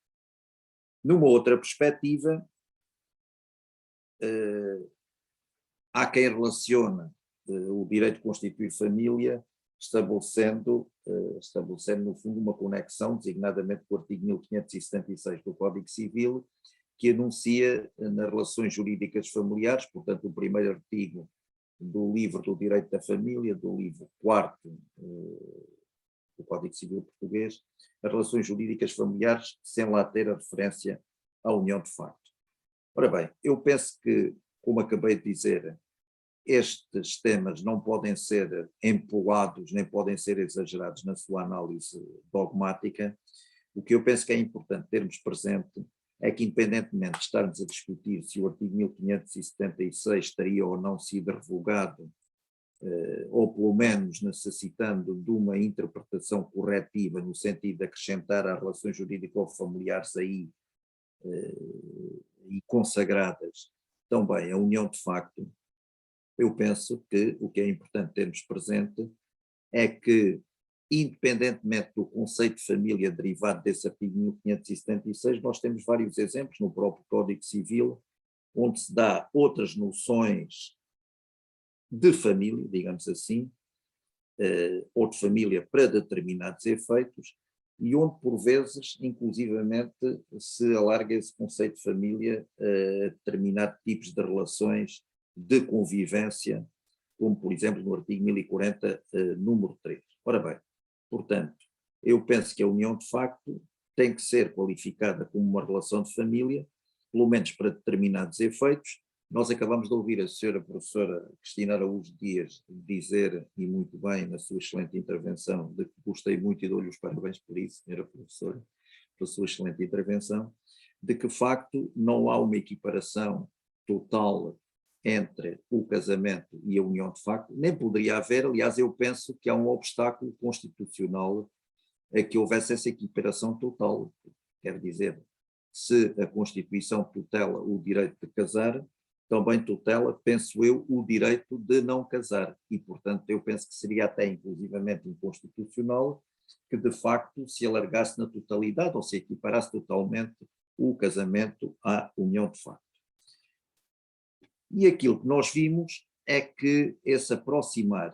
Numa outra perspectiva, há quem relaciona o direito de constituir família estabelecendo no fundo uma conexão, designadamente com o artigo 1576 do Código Civil, que anuncia nas relações jurídicas familiares, portanto o primeiro artigo do livro do direito da família, do livro 4º do Código Civil português, as relações jurídicas familiares, sem lá ter a referência à união de facto. Ora bem, eu penso que, como acabei de dizer, estes temas não podem ser empolgados, nem podem ser exagerados na sua análise dogmática. O que eu penso que é importante termos presente é que, independentemente de estarmos a discutir se o artigo 1576 teria ou não sido revogado, ou pelo menos necessitando de uma interpretação corretiva no sentido de acrescentar às relações jurídico-familiares aí e consagradas também a união de facto, eu penso que o que é importante termos presente é que, independentemente do conceito de família derivado desse artigo 1576, nós temos vários exemplos no próprio Código Civil, onde se dá outras noções de família, digamos assim, ou de família para determinados efeitos, e onde por vezes, inclusivamente, se alarga esse conceito de família a determinados tipos de relações de convivência, como por exemplo no artigo 1040, número 3. Ora bem, portanto, eu penso que a união de facto tem que ser qualificada como uma relação de família, pelo menos para determinados efeitos. Nós acabamos de ouvir a senhora professora Cristina Araújo Dias dizer, e muito bem, na sua excelente intervenção, de que gostei muito e dou-lhe os parabéns por isso, senhora professora, pela sua excelente intervenção, de que de facto não há uma equiparação total entre o casamento e a união de facto, nem poderia haver. Aliás, eu penso que há um obstáculo constitucional a que houvesse essa equiparação total. Quer dizer, se a Constituição tutela o direito de casar, também tutela, penso eu, o direito de não casar. E, portanto, eu penso que seria até inclusivamente inconstitucional que, de facto, se alargasse na totalidade ou se equiparasse totalmente o casamento à união de facto. E aquilo que nós vimos é que esse aproximar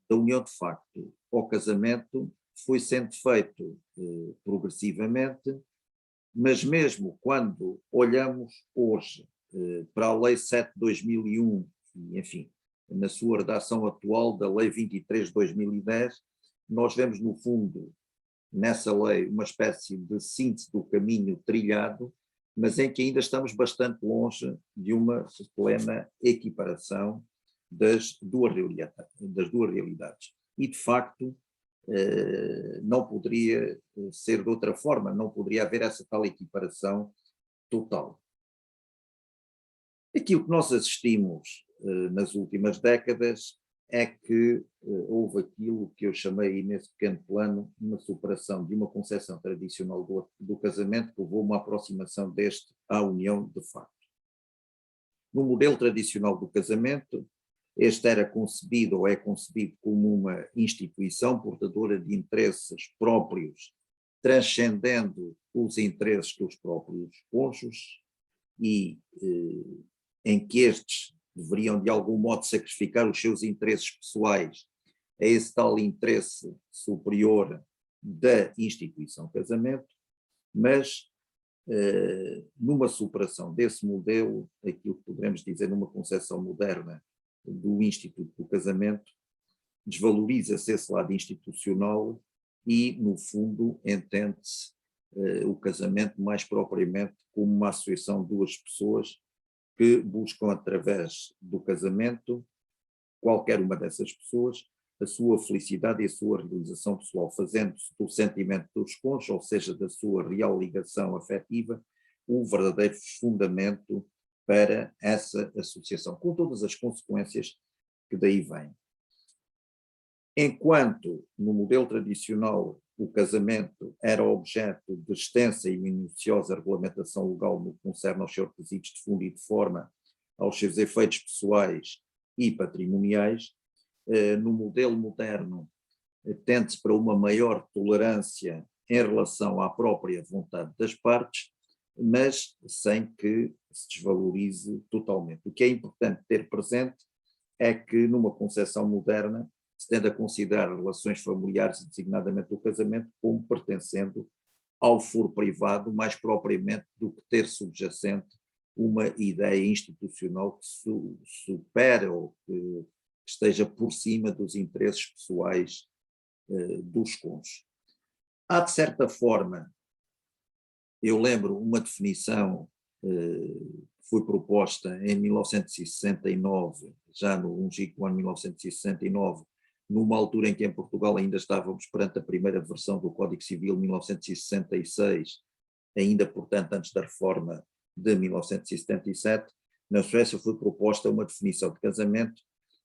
da união de facto ao casamento foi sendo feito progressivamente, mas mesmo quando olhamos hoje para a Lei 7 de 2001, e, enfim, na sua redação atual da Lei 23 de 2010, nós vemos no fundo nessa lei uma espécie de síntese do caminho trilhado, mas em que ainda estamos bastante longe de uma plena equiparação das duas realidades. E, de facto, não poderia ser de outra forma, não poderia haver essa tal equiparação total. Aquilo que nós assistimos nas últimas décadas é que houve aquilo que eu chamei, nesse pequeno plano, uma superação de uma concepção tradicional do casamento que levou a uma aproximação deste à união de facto. No modelo tradicional do casamento, este era concebido ou é concebido como uma instituição portadora de interesses próprios, transcendendo os interesses dos próprios cônjuges e em que estes deveriam de algum modo sacrificar os seus interesses pessoais a esse tal interesse superior da instituição casamento, mas numa superação desse modelo, aquilo que poderemos dizer numa concepção moderna do Instituto do Casamento, desvaloriza-se esse lado institucional e, no fundo, entende-se o casamento mais propriamente como uma associação de duas pessoas que buscam, através do casamento, qualquer uma dessas pessoas, a sua felicidade e a sua realização pessoal, fazendo-se do sentimento dos cônjuges, ou seja, da sua real ligação afetiva, o verdadeiro fundamento para essa associação, com todas as consequências que daí vêm. Enquanto no modelo tradicional o casamento era objeto de extensa e minuciosa regulamentação legal no que concerne aos seus requisitos de fundo e de forma, aos seus efeitos pessoais e patrimoniais, no modelo moderno tende-se para uma maior tolerância em relação à própria vontade das partes, mas sem que se desvalorize totalmente. O que é importante ter presente é que numa concepção moderna se tende a considerar relações familiares, designadamente o casamento, como pertencendo ao foro privado, mais propriamente do que ter subjacente uma ideia institucional que supera ou que esteja por cima dos interesses pessoais dos cônjuges. Há, de certa forma, eu lembro uma definição que foi proposta em 1969, já no longínquo ano 1969, numa altura em que em Portugal ainda estávamos perante a primeira versão do Código Civil, 1966, ainda, portanto, antes da reforma de 1977, na Suécia foi proposta uma definição de casamento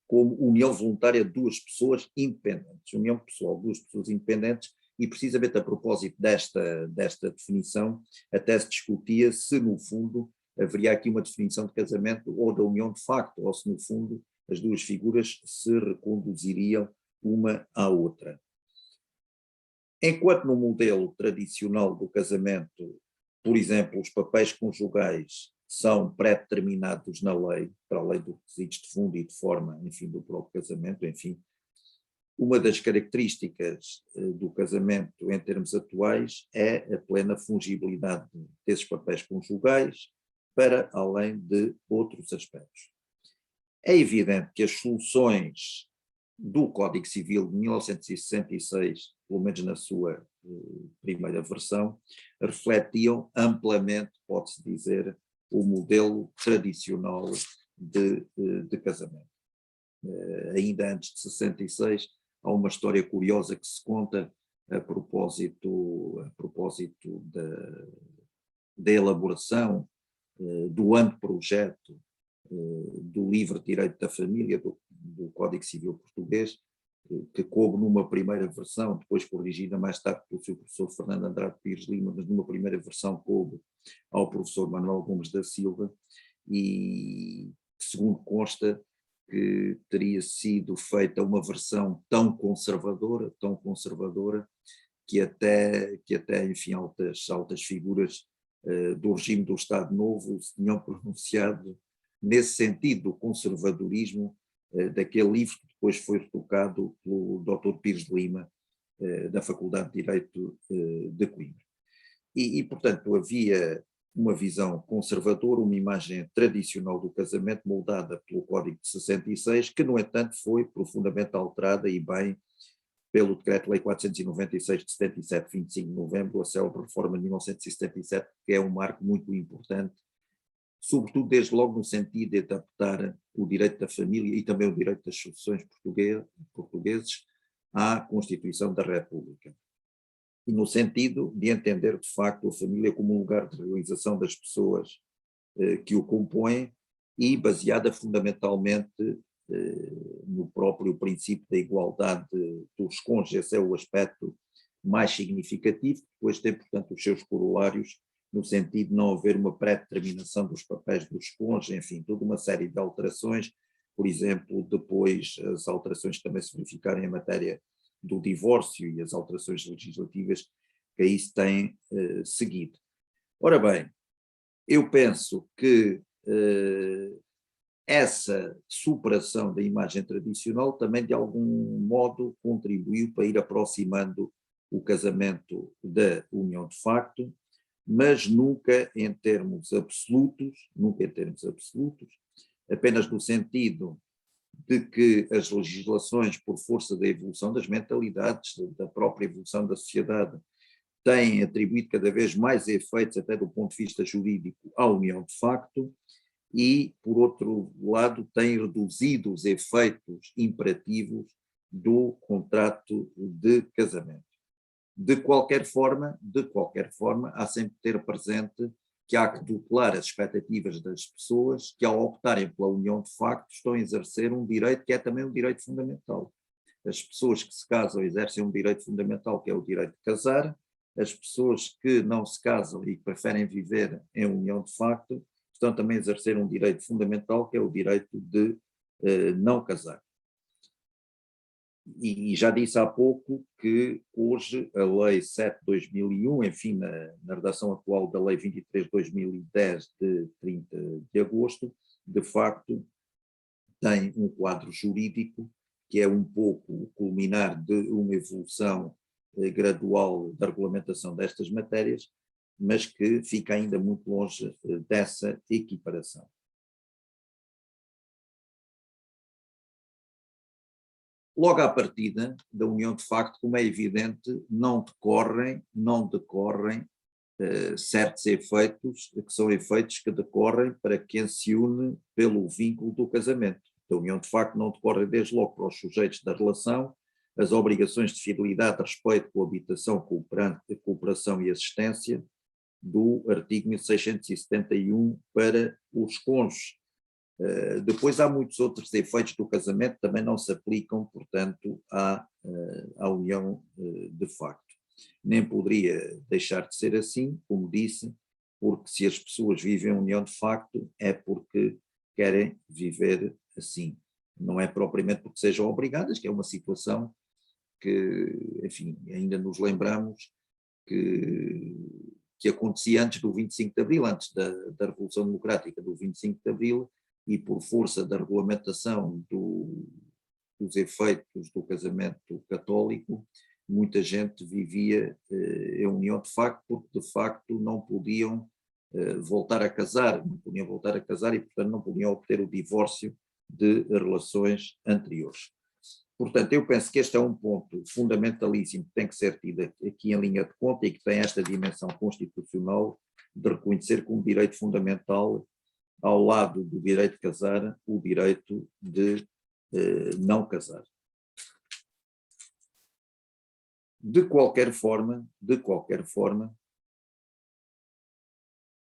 como união voluntária de duas pessoas independentes, união pessoal de duas pessoas independentes, e precisamente a propósito desta definição, até se discutia se, no fundo, haveria aqui uma definição de casamento ou da união de facto, ou se, no fundo, as duas figuras se reconduziriam uma à outra. Enquanto no modelo tradicional do casamento, por exemplo, os papéis conjugais são pré-determinados na lei, para além dos requisitos de fundo e de forma, enfim, do próprio casamento, enfim, uma das características do casamento em termos atuais é a plena fungibilidade desses papéis conjugais para além de outros aspectos. É evidente que as soluções do Código Civil de 1966, pelo menos na sua primeira versão, refletiam amplamente, pode-se dizer, o modelo tradicional de casamento. Ainda antes de 66, há uma história curiosa que se conta a propósito da elaboração do anteprojeto do livre direito da família do Código Civil português, que coube numa primeira versão, depois corrigida mais tarde pelo seu professor Fernando Andrade Pires Lima, mas numa primeira versão coube ao professor Manuel Gomes da Silva, e segundo consta que teria sido feita uma versão tão conservadora, que até enfim, altas figuras do regime do Estado Novo se tinham pronunciado nesse sentido do conservadorismo daquele livro que depois foi retocado pelo Dr. Pires de Lima, da Faculdade de Direito de Coimbra. E, portanto, havia uma visão conservadora, uma imagem tradicional do casamento moldada pelo Código de 66, que, no entanto, foi profundamente alterada e bem pelo Decreto-Lei 496 de 77, 25 de novembro, a célebre reforma de 1977, que é um marco muito importante, sobretudo desde logo no sentido de adaptar o direito da família e também o direito das sucessões portugueses à Constituição da República. E no sentido de entender, de facto, a família como um lugar de realização das pessoas que o compõem e baseada fundamentalmente no próprio princípio da igualdade dos cônjuges. Esse é o aspecto mais significativo, depois tem, portanto, os seus corolários, no sentido de não haver uma pré-determinação dos papéis dos cônjuges, enfim, toda uma série de alterações, por exemplo, depois as alterações que também se verificarem em matéria do divórcio e as alterações legislativas que aí se têm seguido. Ora bem, eu penso que essa superação da imagem tradicional também de algum modo contribuiu para ir aproximando o casamento da união de facto, mas nunca em termos absolutos, apenas no sentido de que as legislações, por força da evolução das mentalidades, da própria evolução da sociedade, têm atribuído cada vez mais efeitos, até do ponto de vista jurídico, à união de facto, e, por outro lado, têm reduzido os efeitos imperativos do contrato de casamento. De qualquer forma, há sempre que ter presente que há que tutelar as expectativas das pessoas que, ao optarem pela união de facto, estão a exercer um direito que é também um direito fundamental. As pessoas que se casam exercem um direito fundamental, que é o direito de casar. As pessoas que não se casam e que preferem viver em união de facto, estão também a exercer um direito fundamental, que é o direito de não casar. E já disse há pouco que hoje a Lei 7 de 2001, enfim, na redação atual da Lei 23 de 2010, de 30 de agosto, de facto tem um quadro jurídico que é um pouco o culminar de uma evolução gradual da regulamentação destas matérias, mas que fica ainda muito longe dessa equiparação. Logo à partida da união de facto, como é evidente, não decorrem certos efeitos, que são efeitos que decorrem para quem se une pelo vínculo do casamento. Da união de facto não decorre desde logo para os sujeitos da relação, as obrigações de fidelidade, respeito, coabitação, cooperação e assistência do artigo 1671 para os cônjuges. Depois há muitos outros efeitos do casamento que também não se aplicam, portanto, à união de facto. Nem poderia deixar de ser assim, como disse, porque se as pessoas vivem a união de facto é porque querem viver assim. Não é propriamente porque sejam obrigadas, que é uma situação que, enfim, ainda nos lembramos que acontecia antes do 25 de Abril, antes da Revolução Democrática do 25 de Abril, e por força da regulamentação dos efeitos do casamento católico, muita gente vivia em união de facto, porque de facto não podiam voltar a casar e portanto não podiam obter o divórcio de relações anteriores. Portanto, eu penso que este é um ponto fundamentalíssimo que tem que ser tido aqui em linha de conta e que tem esta dimensão constitucional de reconhecer como direito fundamental, ao lado do direito de casar, o direito de não casar. De qualquer forma,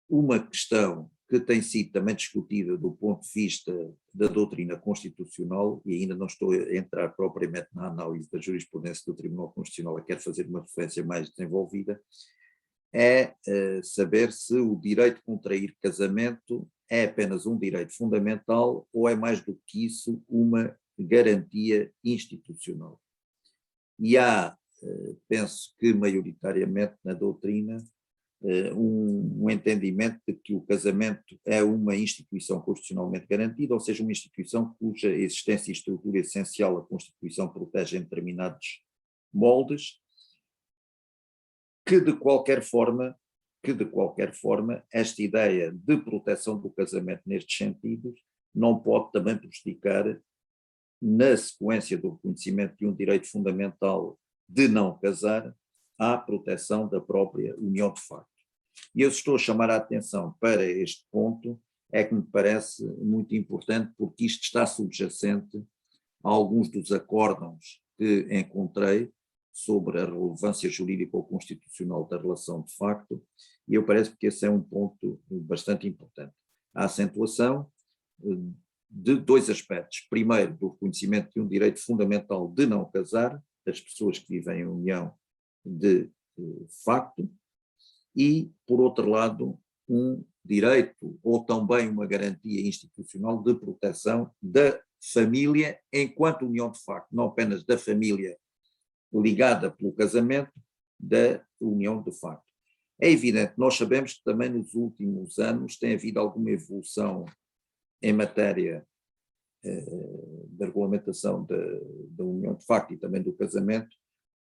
uma questão que tem sido também discutida do ponto de vista da doutrina constitucional, e ainda não estou a entrar propriamente na análise da jurisprudência do Tribunal Constitucional, quero fazer uma referência mais desenvolvida, é saber se o direito de contrair casamento é apenas um direito fundamental ou é mais do que isso uma garantia institucional. E há, penso que maioritariamente na doutrina, um entendimento de que o casamento é uma instituição constitucionalmente garantida, ou seja, uma instituição cuja existência e estrutura essencial a Constituição protege em determinados moldes, que de qualquer forma, esta ideia de proteção do casamento nestes sentidos não pode também prejudicar na sequência do reconhecimento de um direito fundamental de não casar, à proteção da própria união de facto. E eu estou a chamar a atenção para este ponto, é que me parece muito importante, porque isto está subjacente a alguns dos acórdãos que encontrei sobre a relevância jurídica ou constitucional da relação de facto, e eu parece que esse é um ponto bastante importante. A acentuação de dois aspectos. Primeiro, do reconhecimento de um direito fundamental de não casar, das pessoas que vivem em união de facto, e, por outro lado, um direito ou também uma garantia institucional de proteção da família enquanto união de facto, não apenas da família ligada pelo casamento, da união de facto. É evidente, nós sabemos que também nos últimos anos tem havido alguma evolução em matéria da regulamentação da união de facto e também do casamento,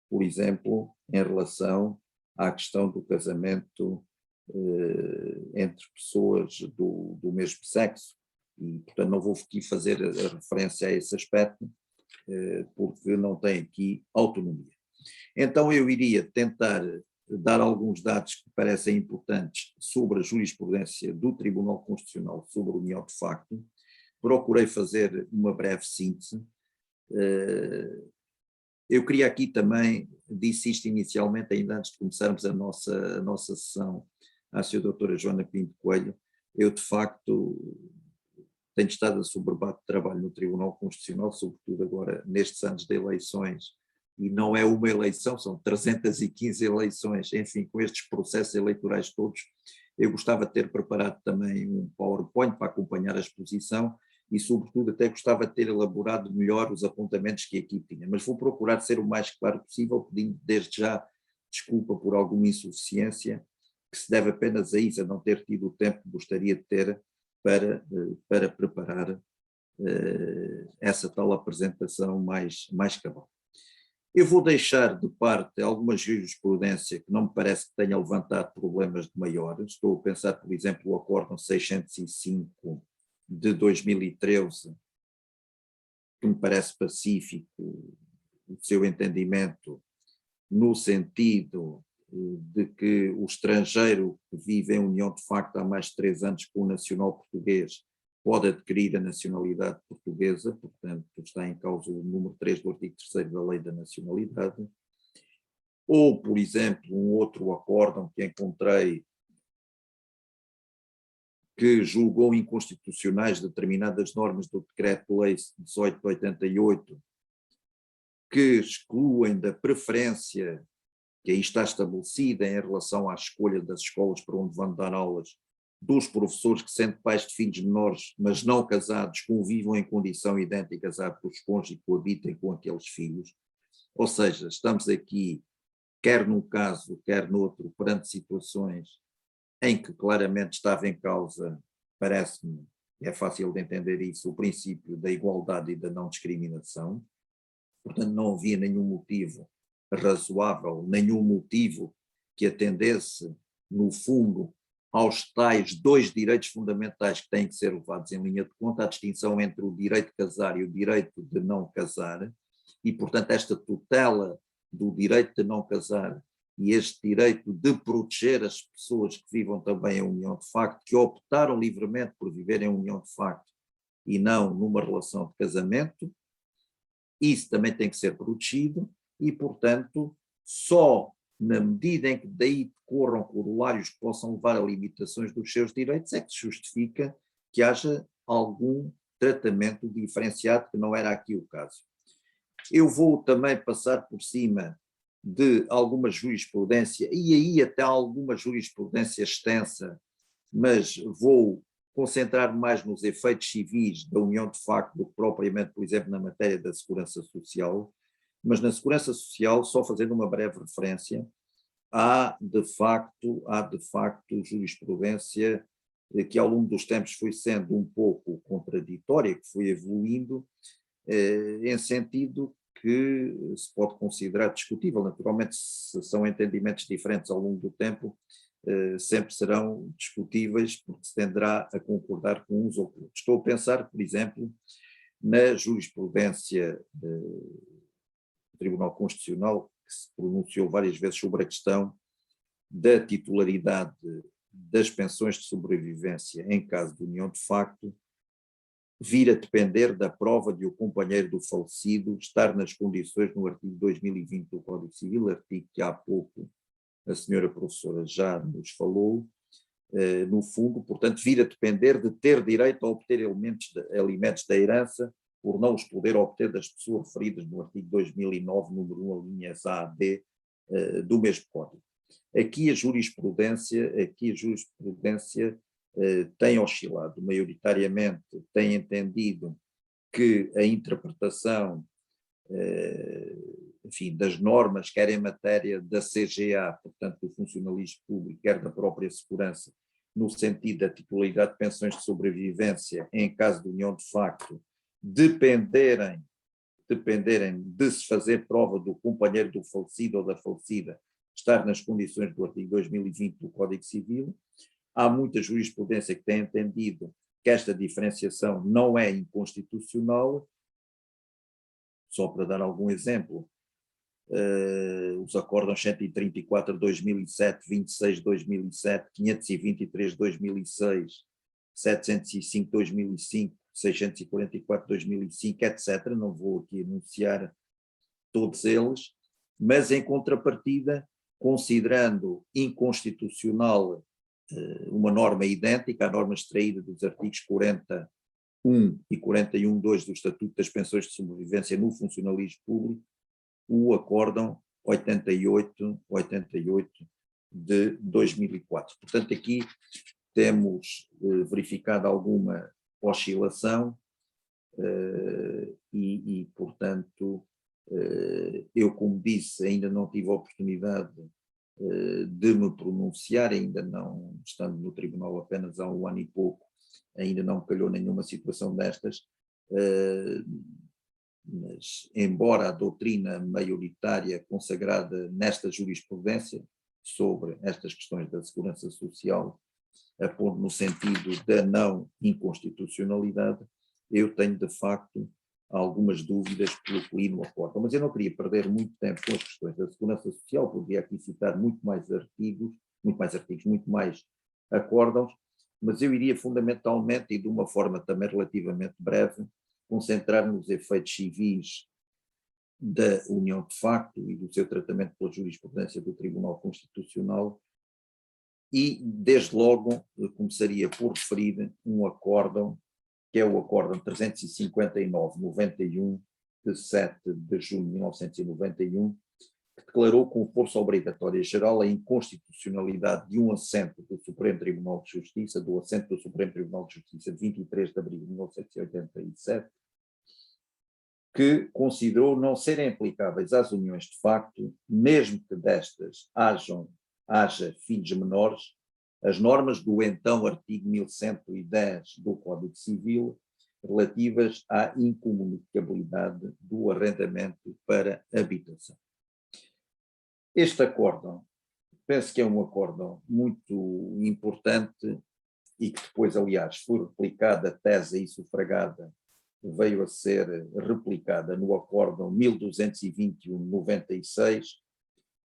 por exemplo, em relação à questão do casamento entre pessoas do mesmo sexo, e portanto não vou aqui fazer a referência a esse aspecto, porque não tem aqui autonomia. Então eu iria tentar dar alguns dados que parecem importantes sobre a jurisprudência do Tribunal Constitucional sobre a união de facto. Procurei fazer uma breve síntese. Eu queria aqui também, disse isto inicialmente, ainda antes de começarmos a nossa sessão, à Sra. Doutora Joana Pinto Coelho, eu de facto tenho estado a sobrevado de trabalho no Tribunal Constitucional, sobretudo agora nestes anos de eleições, e não é uma eleição, são 315 eleições, enfim, com estes processos eleitorais todos, eu gostava de ter preparado também um PowerPoint para acompanhar a exposição e, sobretudo, até gostava de ter elaborado melhor os apontamentos que aqui tinha, mas vou procurar ser o mais claro possível, pedindo desde já desculpa por alguma insuficiência, que se deve apenas a isso, a não ter tido o tempo que gostaria de ter para preparar essa tal apresentação mais cabal. Eu vou deixar de parte alguma jurisprudência que não me parece que tenha levantado problemas de maiores. Estou a pensar, por exemplo, o Acórdão 605 de 2013, que me parece pacífico o seu entendimento, no sentido de que o estrangeiro que vive em união de facto há mais de 3 anos com o nacional português pode adquirir a nacionalidade portuguesa, portanto está em causa o número 3 do artigo 3º da Lei da Nacionalidade. Ou, por exemplo, um outro acórdão que encontrei que julgou inconstitucionais determinadas normas do Decreto-Lei 18 de 88, que excluem da preferência que aí está estabelecida em relação à escolha das escolas para onde vão dar aulas, dos professores que, sendo pais de filhos menores, mas não casados, convivam em condição idêntica à dos cônjuges e coabitem com aqueles filhos. Ou seja, estamos aqui, quer num caso, quer noutro, perante situações em que claramente estava em causa, parece-me, é fácil de entender isso, o princípio da igualdade e da não discriminação. Portanto, não havia nenhum motivo razoável, nenhum motivo que atendesse, no fundo, aos tais 2 direitos fundamentais que têm que ser levados em linha de conta, a distinção entre o direito de casar e o direito de não casar, e, portanto, esta tutela do direito de não casar e este direito de proteger as pessoas que vivam também em união de facto, que optaram livremente por viver em união de facto e não numa relação de casamento, isso também tem que ser protegido e, portanto, só na medida em que daí decorram corolários que possam levar a limitações dos seus direitos, é que se justifica que haja algum tratamento diferenciado, que não era aqui o caso. Eu vou também passar por cima de alguma jurisprudência, e aí até alguma jurisprudência extensa, mas vou concentrar mais nos efeitos civis da união de facto do que propriamente, por exemplo, na matéria da segurança social, mas na segurança social, só fazendo uma breve referência, há de facto jurisprudência que ao longo dos tempos foi sendo um pouco contraditória, que foi evoluindo em sentido que se pode considerar discutível. Naturalmente, se são entendimentos diferentes ao longo do tempo, sempre serão discutíveis, porque se tenderá a concordar com uns ou com outros. Estou a pensar, por exemplo, na jurisprudência do Tribunal Constitucional, que se pronunciou várias vezes sobre a questão da titularidade das pensões de sobrevivência em caso de união de facto, vir a depender da prova de o companheiro do falecido estar nas condições no artigo 2020 do Código Civil, artigo que há pouco a senhora professora já nos falou, no fundo, portanto, vir a depender de ter direito a obter alimentos da herança, por não os poder obter das pessoas referidas no artigo 2009, número 1, linhas A a D, do mesmo Código. Aqui a jurisprudência tem oscilado maioritariamente, tem entendido que a interpretação, enfim, das normas, quer em matéria da CGA, portanto do funcionalismo público, quer da própria segurança, no sentido da titularidade de pensões de sobrevivência em caso de união de facto, dependerem de se fazer prova do companheiro do falecido ou da falecida estar nas condições do artigo 2020 do Código Civil. Há muita jurisprudência que tem entendido que esta diferenciação não é inconstitucional. Só para dar algum exemplo, os acórdãos 134 de 2007, 26 de 2007, 523 de 2006, 705 de 2005, 644 de 2005, etc. Não vou aqui enunciar todos eles, mas em contrapartida, considerando inconstitucional uma norma idêntica à norma extraída dos artigos 41 e 41.2 do Estatuto das Pensões de Sobrevivência no Funcionalismo Público, o acórdão 88 de 2004. Portanto, aqui temos verificado alguma oscilação e, portanto, eu, como disse, ainda não tive a oportunidade de me pronunciar, ainda não, estando no tribunal apenas há um ano e pouco, ainda não me calhou nenhuma situação destas, mas embora a doutrina maioritária consagrada nesta jurisprudência sobre estas questões da segurança social aponte no sentido da não inconstitucionalidade, eu tenho de facto algumas dúvidas pelo que li no acórdão, mas eu não queria perder muito tempo com as questões da segurança social, poderia aqui citar muito mais acórdãos, mas eu iria fundamentalmente e de uma forma também relativamente breve concentrar nos efeitos civis da união de facto e do seu tratamento pela jurisprudência do Tribunal Constitucional e, desde logo, começaria por referir um acórdão que é o acórdão 359-91, de 7 de junho de 1991, que declarou com força obrigatória geral a inconstitucionalidade de um assento do Supremo Tribunal de Justiça, do assento do Supremo Tribunal de Justiça de 23 de abril de 1987, que considerou não serem aplicáveis às uniões de facto, mesmo que destas haja filhos menores, as normas do então artigo 1110 do Código Civil relativas à incomunicabilidade do arrendamento para habitação. Este acórdão, penso que é um acórdão muito importante e que depois, aliás, foi replicada, a tese aí sufragada, veio a ser replicada no acórdão 1221-96,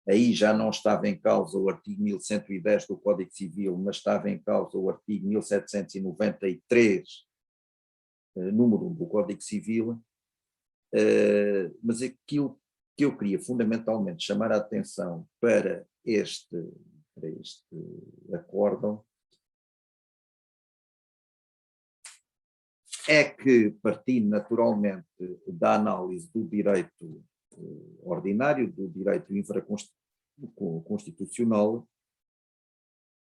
aí já não estava em causa o artigo 1110 do Código Civil, mas estava em causa o artigo 1793, número 1 do Código Civil, mas aquilo que eu queria fundamentalmente chamar a atenção para este acórdão é que, partindo naturalmente da análise do direito ordinário, do direito infraconstitucional,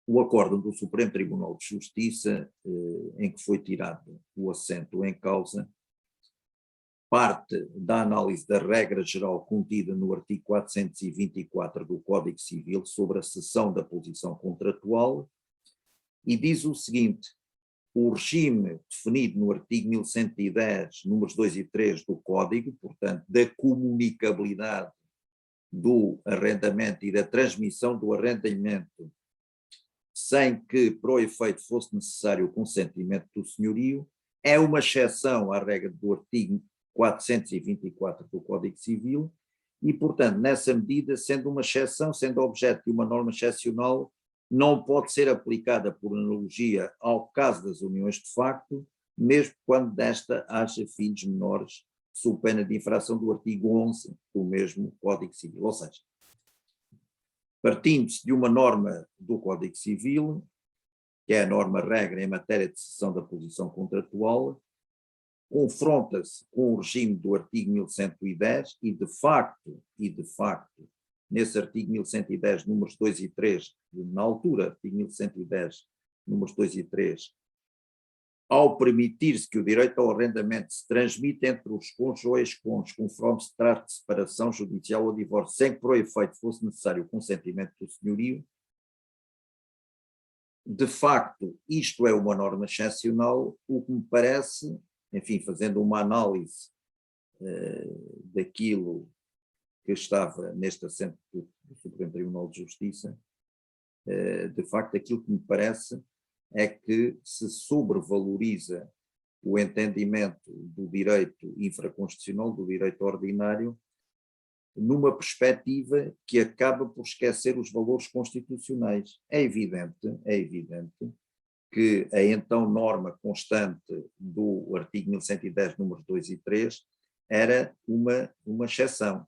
o acórdão do Supremo Tribunal de Justiça, em que foi tirado o assento em causa, parte da análise da regra geral contida no artigo 424 do Código Civil sobre a cessão da posição contratual e diz o seguinte: o regime definido no artigo 1110, números 2 e 3 do Código, portanto, da comunicabilidade do arrendamento e da transmissão do arrendamento sem que, para o efeito, fosse necessário o consentimento do senhorio, é uma exceção à regra do artigo 424 do Código Civil e, portanto, nessa medida, sendo uma exceção, sendo objeto de uma norma excepcional, não pode ser aplicada por analogia ao caso das uniões de facto, mesmo quando desta haja filhos menores, sob pena de infração do artigo 11 do mesmo Código Civil. Ou seja, partindo-se de uma norma do Código Civil, que é a norma-regra em matéria de cessão da posição contratual, confronta-se com o regime do artigo 1110 e, de facto, nesse artigo 1110, números 2 e 3, na altura, artigo 1110, números 2 e 3, ao permitir-se que o direito ao arrendamento se transmita entre os cônjuges ou ex-cônjuges, conforme se trata de separação judicial ou divórcio, sem que por efeito fosse necessário o consentimento do senhorio, de facto, isto é uma norma excepcional, o que me parece, enfim, fazendo uma análise daquilo que estava neste assento do Supremo Tribunal de Justiça, de facto, aquilo que me parece é que se sobrevaloriza o entendimento do direito infraconstitucional, do direito ordinário, numa perspectiva que acaba por esquecer os valores constitucionais. É evidente que a então norma constante do artigo 1110, números 2 e 3, era uma exceção.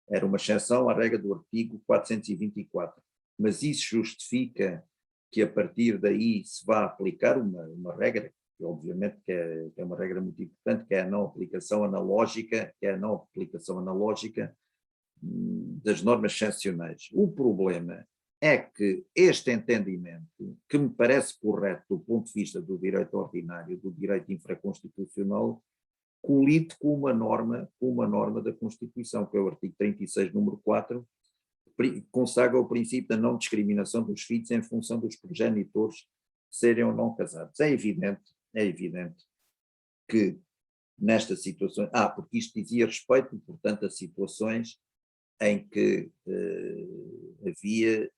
Era uma exceção à regra do artigo 424. Mas isso justifica que a partir daí se vá aplicar uma regra, que obviamente que é uma regra muito importante, que é a não aplicação analógica, das normas excepcionais. O problema é que este entendimento, que me parece correto do ponto de vista do direito ordinário, do direito infraconstitucional, colide com uma norma da Constituição, que é o artigo 36, número 4, consagra o princípio da não discriminação dos filhos em função dos progenitores serem ou não casados. É evidente que nesta situação, porque isto dizia respeito, portanto, a situações em que havia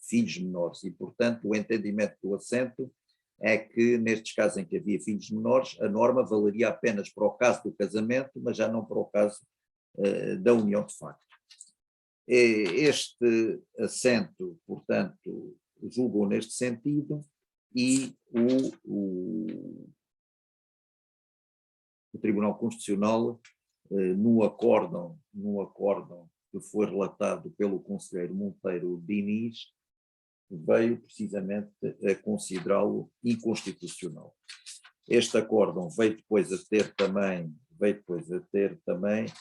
filhos menores e, portanto, o entendimento do assento é que, nestes casos em que havia filhos menores, a norma valeria apenas para o caso do casamento, mas já não para o caso da união de facto. Este assento, portanto, julgou neste sentido e o Tribunal Constitucional, num acórdão que foi relatado pelo conselheiro Monteiro Diniz, veio precisamente a considerá-lo inconstitucional. Este acórdão veio depois a ter também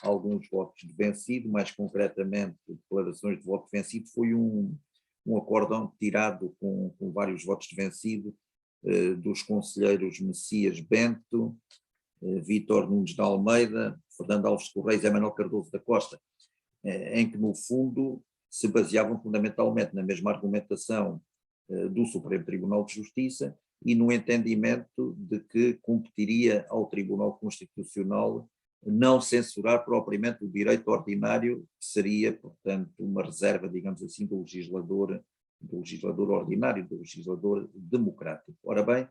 alguns votos de vencido, mais concretamente declarações de voto de vencido. Foi um acórdão tirado com vários votos de vencido dos conselheiros Messias Bento, Vítor Nunes de Almeida, Fernando Alves Correia e Manuel Cardoso da Costa, em que no fundo se baseavam fundamentalmente na mesma argumentação do Supremo Tribunal de Justiça e no entendimento de que competiria ao Tribunal Constitucional não censurar propriamente o direito ordinário, que seria, portanto, uma reserva, digamos assim, do legislador ordinário, do legislador democrático. Ora bem,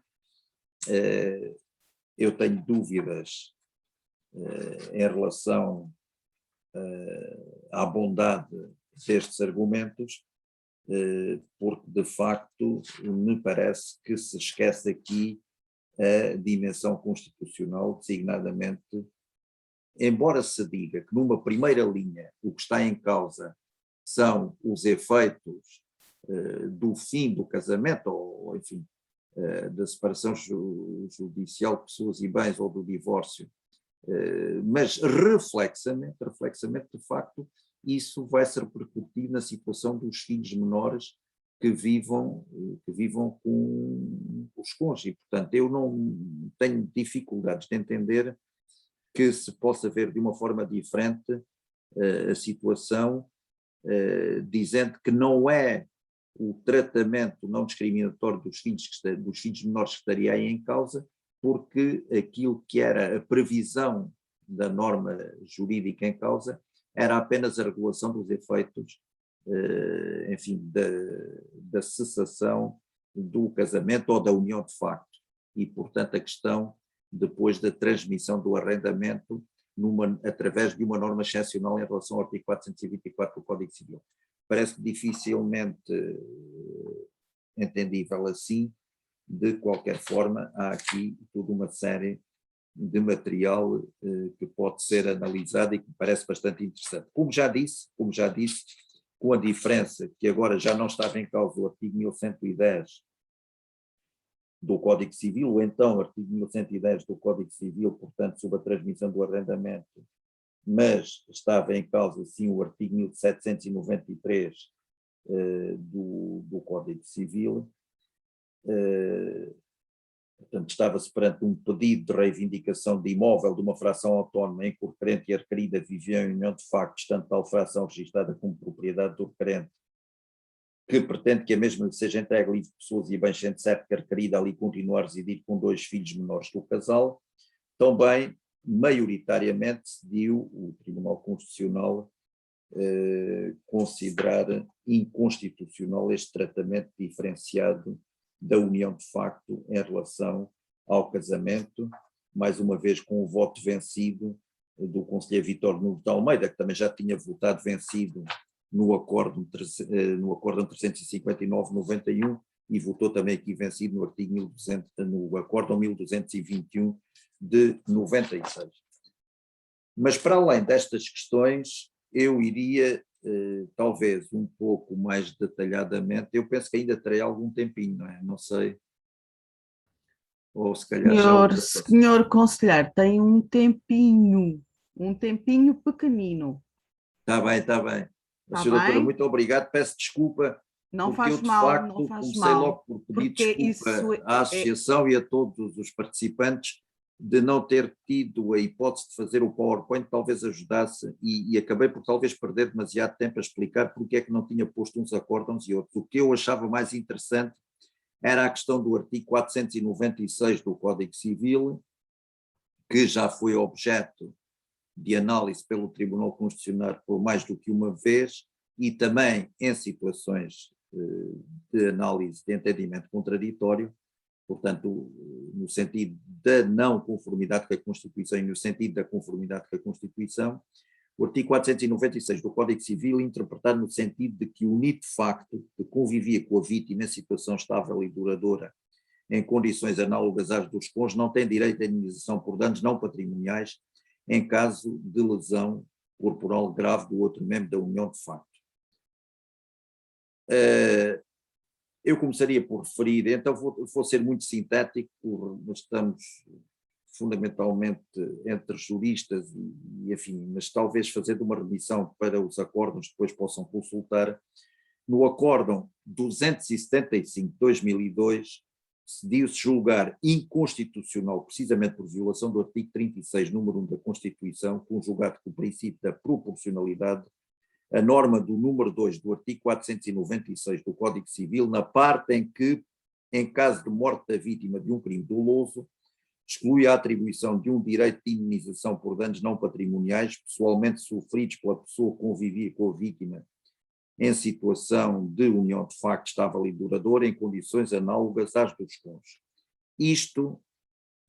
eu tenho dúvidas em relação à bondade destes argumentos, porque de facto me parece que se esquece aqui a dimensão constitucional, designadamente, embora se diga que numa primeira linha o que está em causa são os efeitos do fim do casamento, ou enfim, da separação judicial de pessoas e bens ou do divórcio, mas reflexamente, de facto, isso vai se repercutir na situação dos filhos menores que vivam com os cônjuges. E, portanto, eu não tenho dificuldades de entender que se possa ver de uma forma diferente a situação, dizendo que não é o tratamento não discriminatório dos filhos menores que estaria aí em causa, porque aquilo que era a previsão da norma jurídica em causa era apenas a regulação dos efeitos, enfim, da cessação do casamento ou da união de facto. E, portanto, a questão depois da transmissão do arrendamento através de uma norma excepcional em relação ao artigo 424 do Código Civil. Parece dificilmente entendível assim. De qualquer forma, há aqui toda uma série de material que pode ser analisado e que me parece bastante interessante. Como já disse, com a diferença que agora já não estava em causa o artigo 1110 do Código Civil, ou então o artigo 1110 do Código Civil, portanto, sobre a transmissão do arrendamento, mas estava em causa, sim, o artigo 1793 do Código Civil. Portanto, estava-se perante um pedido de reivindicação de imóvel de uma fração autónoma em que o requerente e a requerida viviam em união de facto, estando tal fração registada como propriedade do requerente, que pretende que a mesma seja entregue livre de pessoas e bens, sendo certo que a requerida ali continua a residir com 2 filhos menores do casal. Também, maioritariamente, decidiu o Tribunal Constitucional considerar inconstitucional este tratamento diferenciado da união de facto em relação ao casamento, mais uma vez com o voto vencido do conselheiro Vítor Nuno de Almeida, que também já tinha votado vencido no acórdão 359/91 e votou também aqui vencido no artigo 1200, no acórdão 1221 de 96. Mas para além destas questões, eu iria talvez um pouco mais detalhadamente, eu penso que ainda terei algum tempinho, não é? Não sei. Ou se calhar senhor conselheiro, tem um tempinho pequenino. Está bem, está bem. Tá Senhora doutora, bem? muito obrigado, peço desculpa, Não porque faz eu de mal, facto não faz comecei mal. logo por pedir Porque desculpa isso à associação e a todos os participantes de não ter tido a hipótese de fazer o PowerPoint, talvez ajudasse, e acabei por talvez perder demasiado tempo a explicar porque é que não tinha posto uns acórdãos e outros. O que eu achava mais interessante era a questão do artigo 496 do Código Civil, que já foi objeto de análise pelo Tribunal Constitucional por mais do que uma vez, e também em situações de análise de entendimento contraditório, portanto, no sentido da não conformidade com a Constituição e no sentido da conformidade com a Constituição, o artigo 496 do Código Civil interpretado no sentido de que o unido de facto que convivia com a vítima em situação estável e duradoura em condições análogas às dos cônjuges não tem direito à indenização por danos não patrimoniais em caso de lesão corporal grave do outro membro da união de facto. Eu começaria por referir, então vou ser muito sintético, estamos fundamentalmente entre juristas e afim, mas talvez fazendo uma remissão para os acórdãos, depois possam consultar. No acórdão 275 de 2002, decidiu-se julgar inconstitucional, precisamente por violação do artigo 36, número 1 da Constituição, conjugado com o princípio da proporcionalidade, a norma do número 2 do artigo 496 do Código Civil, na parte em que, em caso de morte da vítima de um crime doloso, exclui a atribuição de um direito de indenização por danos não patrimoniais pessoalmente sofridos pela pessoa que convivia com a vítima em situação de união de facto estável e duradoura em condições análogas às dos cônjuges. Isto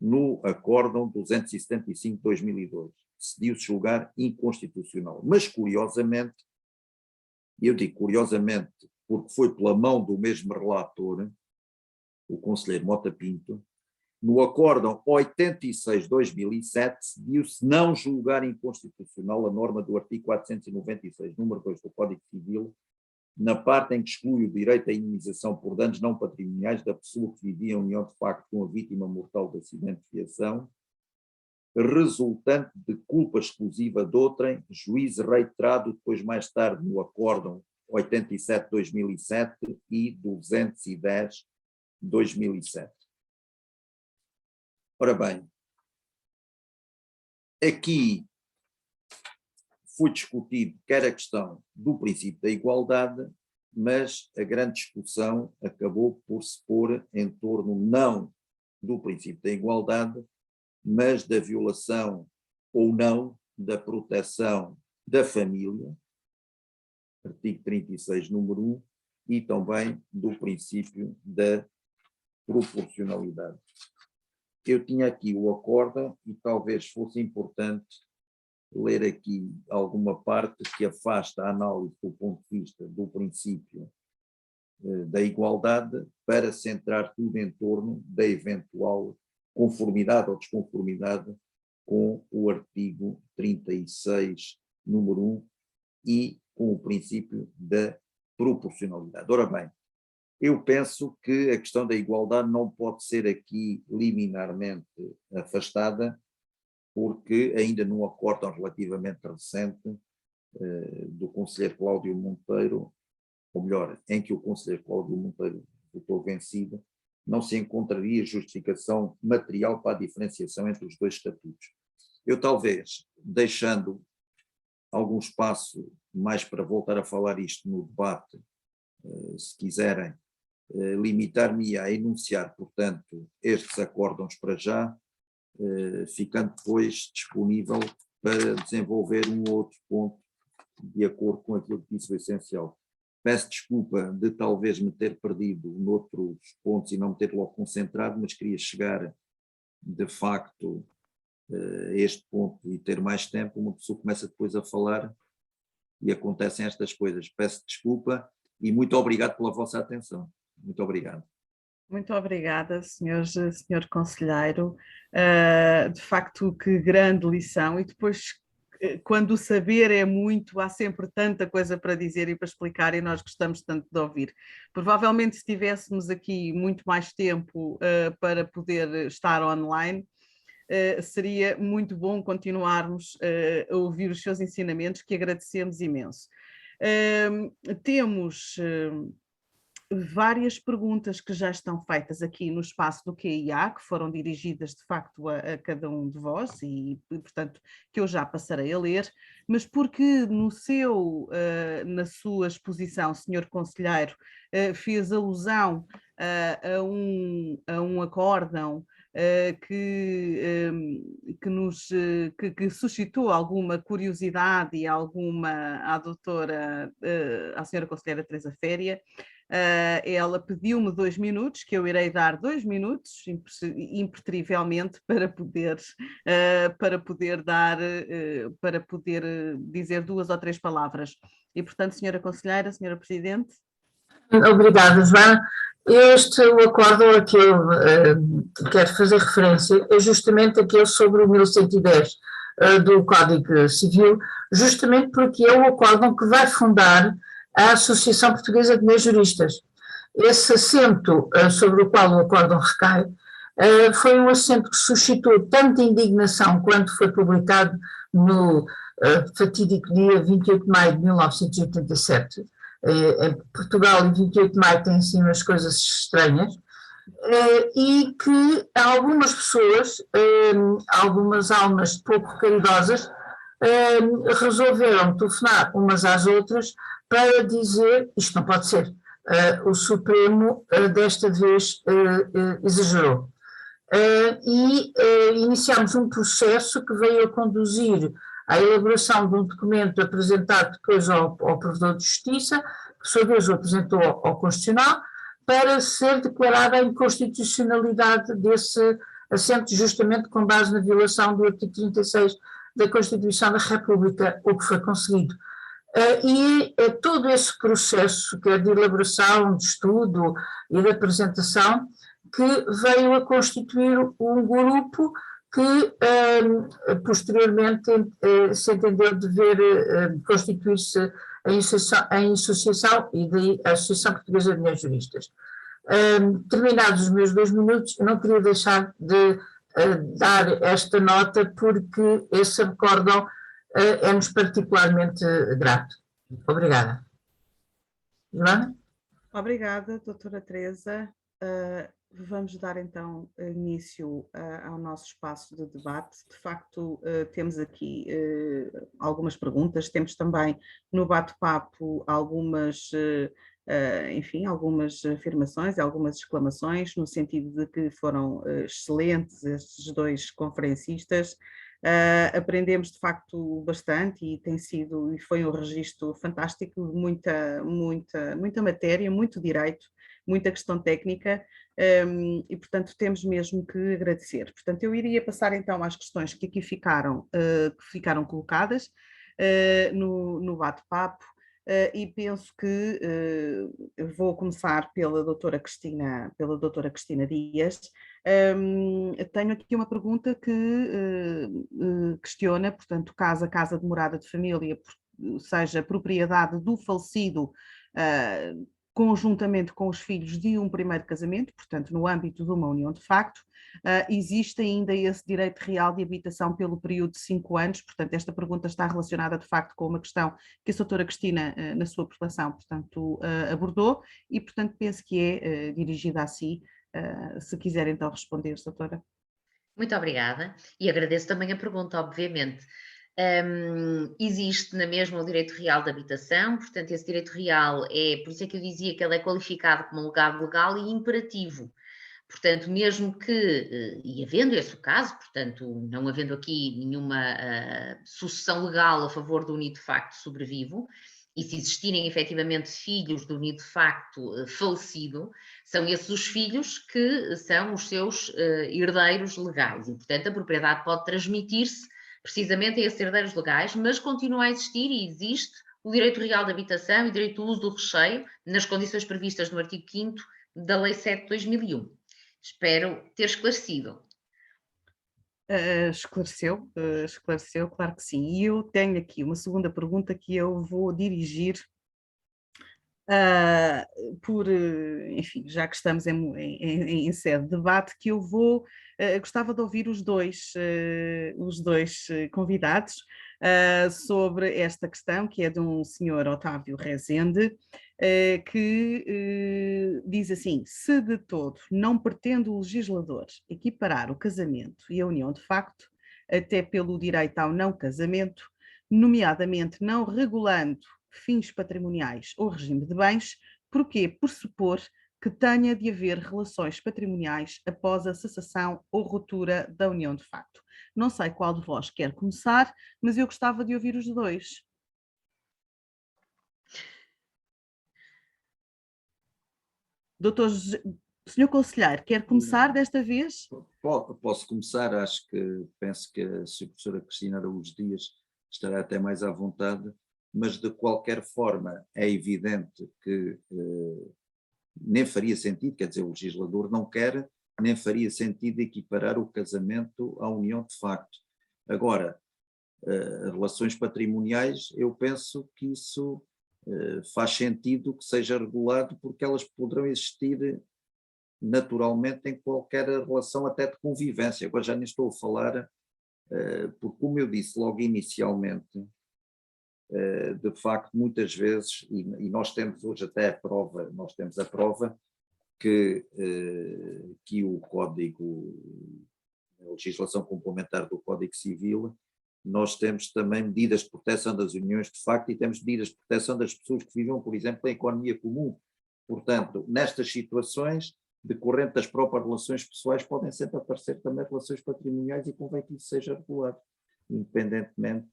no acórdão 275 de 2002. Decidiu-se julgar inconstitucional. Mas, curiosamente, eu digo curiosamente porque foi pela mão do mesmo relator, o conselheiro Mota Pinto, no acórdão 86 de 2007, decidiu-se não julgar inconstitucional a norma do artigo 496, número 2 do Código Civil, na parte em que exclui o direito à indenização por danos não patrimoniais da pessoa que vivia em união de facto com a vítima mortal de acidente de viação, resultante de culpa exclusiva de outrem, juízo reiterado depois mais tarde no acórdão 87 de 2007 e 210 de 2007. Ora bem, aqui foi discutido quer a questão do princípio da igualdade, mas a grande discussão acabou por se pôr em torno não do princípio da igualdade, mas da violação ou não da proteção da família, artigo 36, número 1, e também do princípio da proporcionalidade. eu tinha aqui o acórdão e talvez fosse importante ler aqui alguma parte que afasta a análise do ponto de vista do princípio da igualdade para centrar tudo em torno da eventual conformidade ou desconformidade com o artigo 36, número 1, e com o princípio da proporcionalidade. Ora bem, eu penso que a questão da igualdade não pode ser aqui liminarmente afastada, porque ainda num acórdão relativamente recente do conselheiro Cláudio Monteiro, ou melhor, em que o conselheiro Cláudio Monteiro votou vencido, não se encontraria justificação material para a diferenciação entre os dois estatutos. Eu talvez, deixando algum espaço mais para voltar a falar isto no debate, se quiserem, limitar-me a enunciar, portanto, estes acórdãos para já, ficando depois disponível para desenvolver um outro ponto de acordo com aquilo que disse o essencial. Peço desculpa de talvez me ter perdido noutros pontos e não me ter logo concentrado, mas queria chegar de facto a este ponto e ter mais tempo. Uma pessoa começa depois a falar e acontecem estas coisas. Peço desculpa e muito obrigado pela vossa atenção. Muito obrigado. Muito obrigada, senhor conselheiro. De facto, que grande lição. E depois, quando o saber é muito, há sempre tanta coisa para dizer e para explicar e nós gostamos tanto de ouvir. Provavelmente, se tivéssemos aqui muito mais tempo para poder estar online, seria muito bom continuarmos a ouvir os seus ensinamentos, que agradecemos imenso. Temos várias perguntas que já estão feitas aqui no espaço do QIA, que foram dirigidas de facto a cada um de vós e, portanto, que eu já passarei a ler, mas porque na sua exposição, senhor conselheiro, fez alusão a um acórdão que suscitou alguma curiosidade e alguma à senhora conselheira Teresa Féria. Ela pediu-me 2 minutos, que eu irei dar 2 minutos, impertrivelmente, para poder dizer 2 ou 3 palavras. E, portanto, senhora conselheira, senhora presidente. Obrigada, Joana. O acórdão a que eu quero fazer referência é justamente aquele sobre o 1110 do Código Civil, justamente porque é o acórdão que vai fundar a Associação Portuguesa de Mulheres Juristas. Esse assento sobre o qual o acórdão recai foi um assento que suscitou tanta indignação quando foi publicado no fatídico dia 28 de maio de 1987. Em Portugal, em 28 de maio, tem assim umas coisas estranhas, e que algumas pessoas, algumas almas pouco caridosas, resolveram telefonar umas às outras para dizer isto não pode ser, o Supremo desta vez exagerou. E iniciámos um processo que veio a conduzir à elaboração de um documento apresentado depois ao Provedor de Justiça, que, por sua vez, o apresentou ao Constitucional, para ser declarada a inconstitucionalidade desse assento, justamente com base na violação do artigo 36 da Constituição da República, o que foi conseguido. E todo esse processo, que é de elaboração, de estudo e de apresentação, que veio a constituir um grupo que posteriormente se entendeu dever constituir-se em associação, e daí a Associação Portuguesa de Mulheres Juristas. Terminados os meus 2 minutos, não queria deixar de dar esta nota, porque esse acórdão é-nos particularmente grato. Obrigada. Joana? Obrigada, doutora Teresa. Vamos dar então início ao nosso espaço de debate. De facto, temos aqui algumas perguntas, temos também no bate-papo algumas afirmações, algumas exclamações, no sentido de que foram excelentes estes 2 conferencistas. Aprendemos de facto bastante e foi um registro fantástico, muita matéria, muito direito, muita questão técnica, e portanto temos mesmo que agradecer. Portanto, eu iria passar então às questões que aqui ficaram colocadas no bate-papo. E penso que vou começar pela doutora Cristina Dias. Tenho aqui uma pergunta que questiona, portanto, casa de morada de família, seja propriedade do falecido conjuntamente com os filhos de um primeiro casamento, portanto, no âmbito de uma união de facto, existe ainda esse direito real de habitação pelo período de 5 anos, portanto, esta pergunta está relacionada de facto com uma questão que a doutora Cristina, na sua preleção, portanto, abordou, e, portanto, penso que é dirigida a si, se quiser então responder, doutora. Muito obrigada, e agradeço também a pergunta, obviamente. Existe na mesma o direito real de habitação, portanto esse direito real por isso é que eu dizia que ele é qualificado como um legado legal e imperativo, portanto mesmo que, e havendo esse o caso, portanto não havendo aqui nenhuma sucessão legal a favor do unido de facto sobrevivo, e se existirem efetivamente filhos do unido de facto falecido, são esses os filhos que são os seus herdeiros legais, e portanto a propriedade pode transmitir-se precisamente a esses herdeiros legais, mas continua a existir e existe o direito real de habitação e o direito do uso do recheio nas condições previstas no artigo 5º da Lei 7 de 2001. Espero ter esclarecido. Esclareceu, claro que sim. E eu tenho aqui uma segunda pergunta que eu vou dirigir enfim, já que estamos em sede de debate, que eu gostava de ouvir os dois convidados sobre esta questão, que é de um senhor Otávio Rezende, que diz assim: se de todo não pretende o legislador equiparar o casamento e a união de facto, até pelo direito ao não casamento, nomeadamente não regulando fins patrimoniais ou regime de bens, porque por supor que tenha de haver relações patrimoniais após a cessação ou ruptura da união de facto. Não sei qual de vós quer começar, mas eu gostava de ouvir os dois. Doutor, senhor conselheiro, quer começar desta vez? Posso começar, penso que a professora Cristina Araújo Dias estará até mais à vontade, mas de qualquer forma é evidente que nem faria sentido, quer dizer, o legislador não quer, nem faria sentido equiparar o casamento à união de facto. Agora, relações patrimoniais, eu penso que isso faz sentido que seja regulado, porque elas poderão existir naturalmente em qualquer relação até de convivência. Agora já nem estou a falar, porque como eu disse logo inicialmente, de facto muitas vezes, e nós temos hoje até a prova que o Código, a legislação complementar do Código Civil, nós temos também medidas de proteção das uniões de facto e temos medidas de proteção das pessoas que vivem, por exemplo, em economia comum. Portanto, nestas situações, decorrente das próprias relações pessoais, podem sempre aparecer também relações patrimoniais e convém que isso seja regulado, independentemente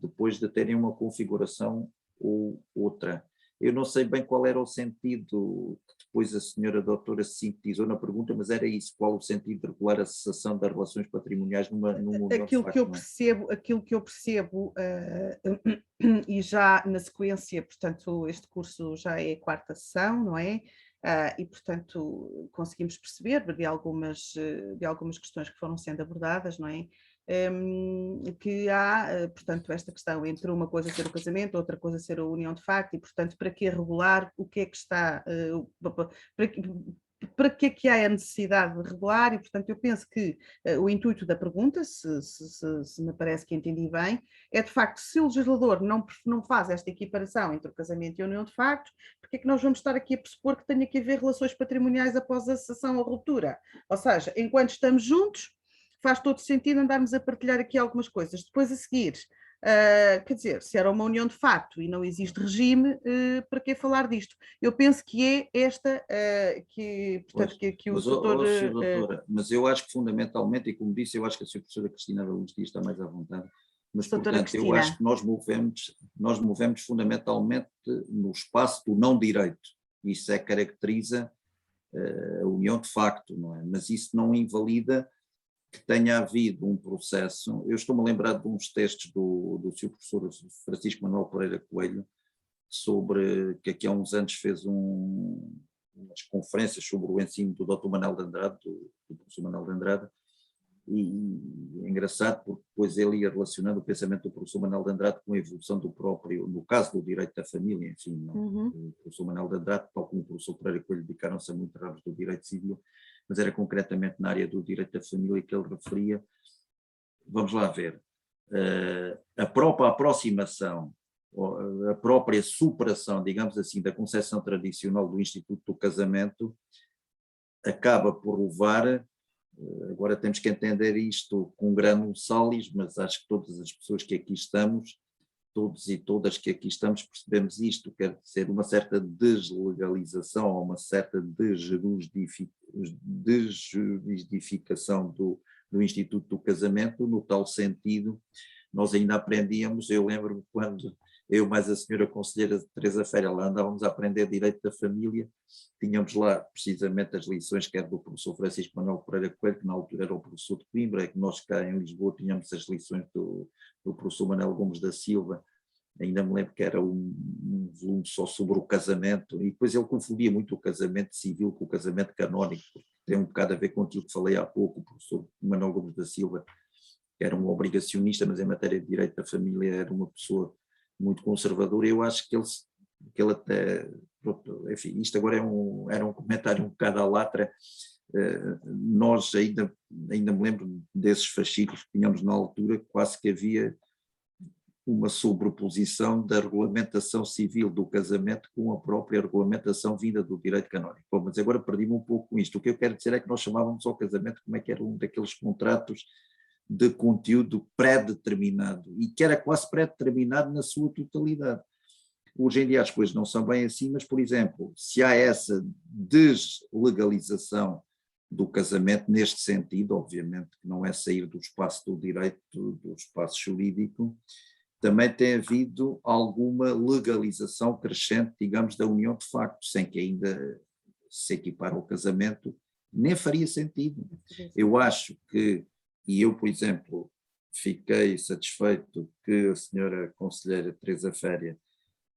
depois de terem uma configuração ou outra. Eu não sei bem qual era o sentido que depois a senhora doutora sintetizou na pergunta, mas era isso, qual o sentido de regular a cessação das relações patrimoniais numa união de facto, aquilo que eu percebo, e já na sequência, portanto, este curso já é a 4ª sessão, não é? E, portanto, conseguimos perceber de algumas questões que foram sendo abordadas, não é? Que há, portanto, esta questão entre uma coisa ser o casamento, outra coisa ser a união de facto, e, portanto, para que regular, o que é que está, para que é que há a necessidade de regular, e, portanto, eu penso que o intuito da pergunta, se me parece que entendi bem, é, de facto, se o legislador não faz esta equiparação entre o casamento e a união de facto, porque é que nós vamos estar aqui a pressupor que tenha que haver relações patrimoniais após a cessação ou ruptura? Ou seja, enquanto estamos juntos, faz todo sentido andarmos a partilhar aqui algumas coisas. Depois, a seguir, Quer dizer, se era uma união de facto e não existe regime, para que falar disto? Eu penso que é esta, portanto, que o mas, doutor... Sra. Doutora, mas eu acho que fundamentalmente, e como disse, eu acho que a Sra. Professora Cristina da Luz Dias está mais à vontade, mas Doutora portanto eu acho que nós movemos fundamentalmente no espaço do não direito, isso caracteriza a união de facto, não é? Mas isso não invalida que tenha havido um processo. Eu estou-me a lembrar de uns textos do Sr. Professor Francisco Manuel Pereira Coelho, sobre que aqui há uns anos fez umas conferências sobre o ensino do Dr. Manuel de Andrade, do professor Manuel de Andrade, e é engraçado porque depois ele ia relacionando o pensamento do professor Manuel de Andrade com a evolução do próprio, no caso do direito da família, enfim, não, o professor Manuel de Andrade, tal como o professor Pereira Coelho, dedicaram-se a muitos ramos do direito civil, mas era concretamente na área do direito da família que ele referia. Vamos lá ver, a própria aproximação, a própria superação, digamos assim, da concepção tradicional do Instituto do Casamento acaba por levar, agora temos que entender isto com grano salis, mas acho que todas as pessoas que aqui estamos, todos e todas que aqui estamos, percebemos isto, quer dizer, uma certa deslegalização, ou uma certa desjuridificação do Instituto do Casamento, no tal sentido, nós ainda aprendíamos, eu lembro-me quando eu mais a senhora conselheira Teresa Féria lá andávamos a aprender direito da família, tínhamos lá precisamente as lições que era do professor Francisco Manuel Pereira Coelho, que na altura era o professor de Coimbra, que nós cá em Lisboa tínhamos as lições do professor Manuel Gomes da Silva, ainda me lembro que era um volume só sobre o casamento, e depois ele confundia muito o casamento civil com o casamento canónico, porque tem um bocado a ver com aquilo que falei há pouco, o professor Manuel Gomes da Silva, que era um obrigacionista, mas em matéria de direito da família era uma pessoa muito conservadora. Eu acho que ele até, pronto, enfim, isto agora era um comentário um bocado à latra. Nós ainda me lembro desses fascículos que tínhamos na altura, quase que havia uma sobreposição da regulamentação civil do casamento com a própria regulamentação vinda do direito canónico. Bom, mas agora perdi-me um pouco com isto. O que eu quero dizer é que nós chamávamos ao casamento como é que era um daqueles contratos de conteúdo pré-determinado, e que era quase pré-determinado na sua totalidade. Hoje em dia as coisas não são bem assim, mas, por exemplo, se há essa deslegalização do casamento neste sentido, obviamente que não é sair do espaço do direito, do espaço jurídico, também tem havido alguma legalização crescente, digamos, da união de facto, sem que ainda se equipare ao casamento, nem faria sentido. Eu acho que, e eu, por exemplo, fiquei satisfeito que a senhora conselheira Teresa Féria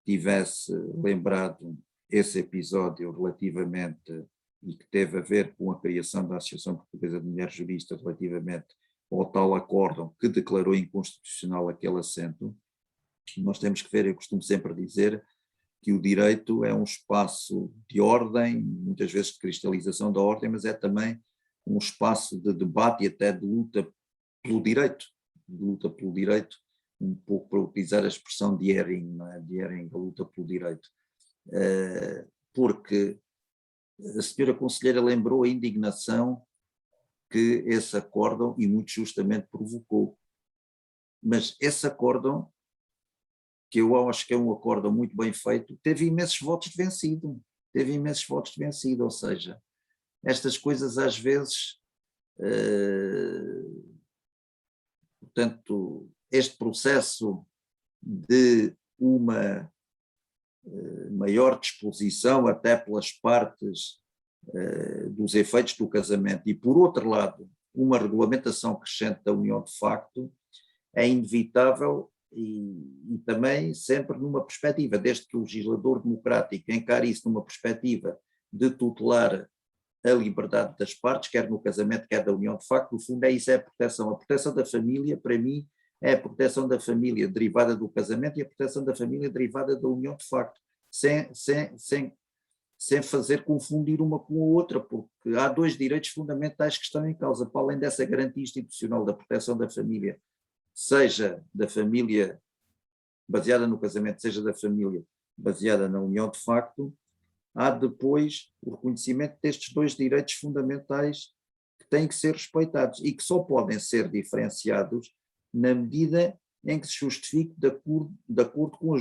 tivesse lembrado esse episódio relativamente, e que teve a ver com a criação da Associação Portuguesa de Mulheres Juristas relativamente ao tal acórdão que declarou inconstitucional aquele assento. Nós temos que ver, eu costumo sempre dizer, que o direito é um espaço de ordem, muitas vezes de cristalização da ordem, mas é também um espaço de debate e até de luta pelo direito, um pouco para utilizar a expressão de Ehring, não é? De Ehring, a luta pelo direito. Porque a senhora conselheira lembrou a indignação que esse acórdão, e muito justamente, provocou. Mas esse acórdão, que eu acho que é um acórdão muito bem feito, teve imensos votos de vencido, ou seja, estas coisas às vezes, portanto, este processo de uma maior disposição até pelas partes dos efeitos do casamento e, por outro lado, uma regulamentação crescente da união de facto, é inevitável e também sempre numa perspectiva, desde que o legislador democrático encare isso numa perspectiva de tutelar a liberdade das partes, quer no casamento, quer da união de facto, no fundo é isso, é a proteção. A proteção da família, para mim, é a proteção da família derivada do casamento e a proteção da família derivada da união de facto, sem fazer confundir uma com a outra, porque há dois direitos fundamentais que estão em causa, para além dessa garantia institucional da proteção da família, seja da família baseada no casamento, seja da família baseada na união de facto, há depois o reconhecimento destes dois direitos fundamentais que têm que ser respeitados e que só podem ser diferenciados na medida em que se justifique de acordo com a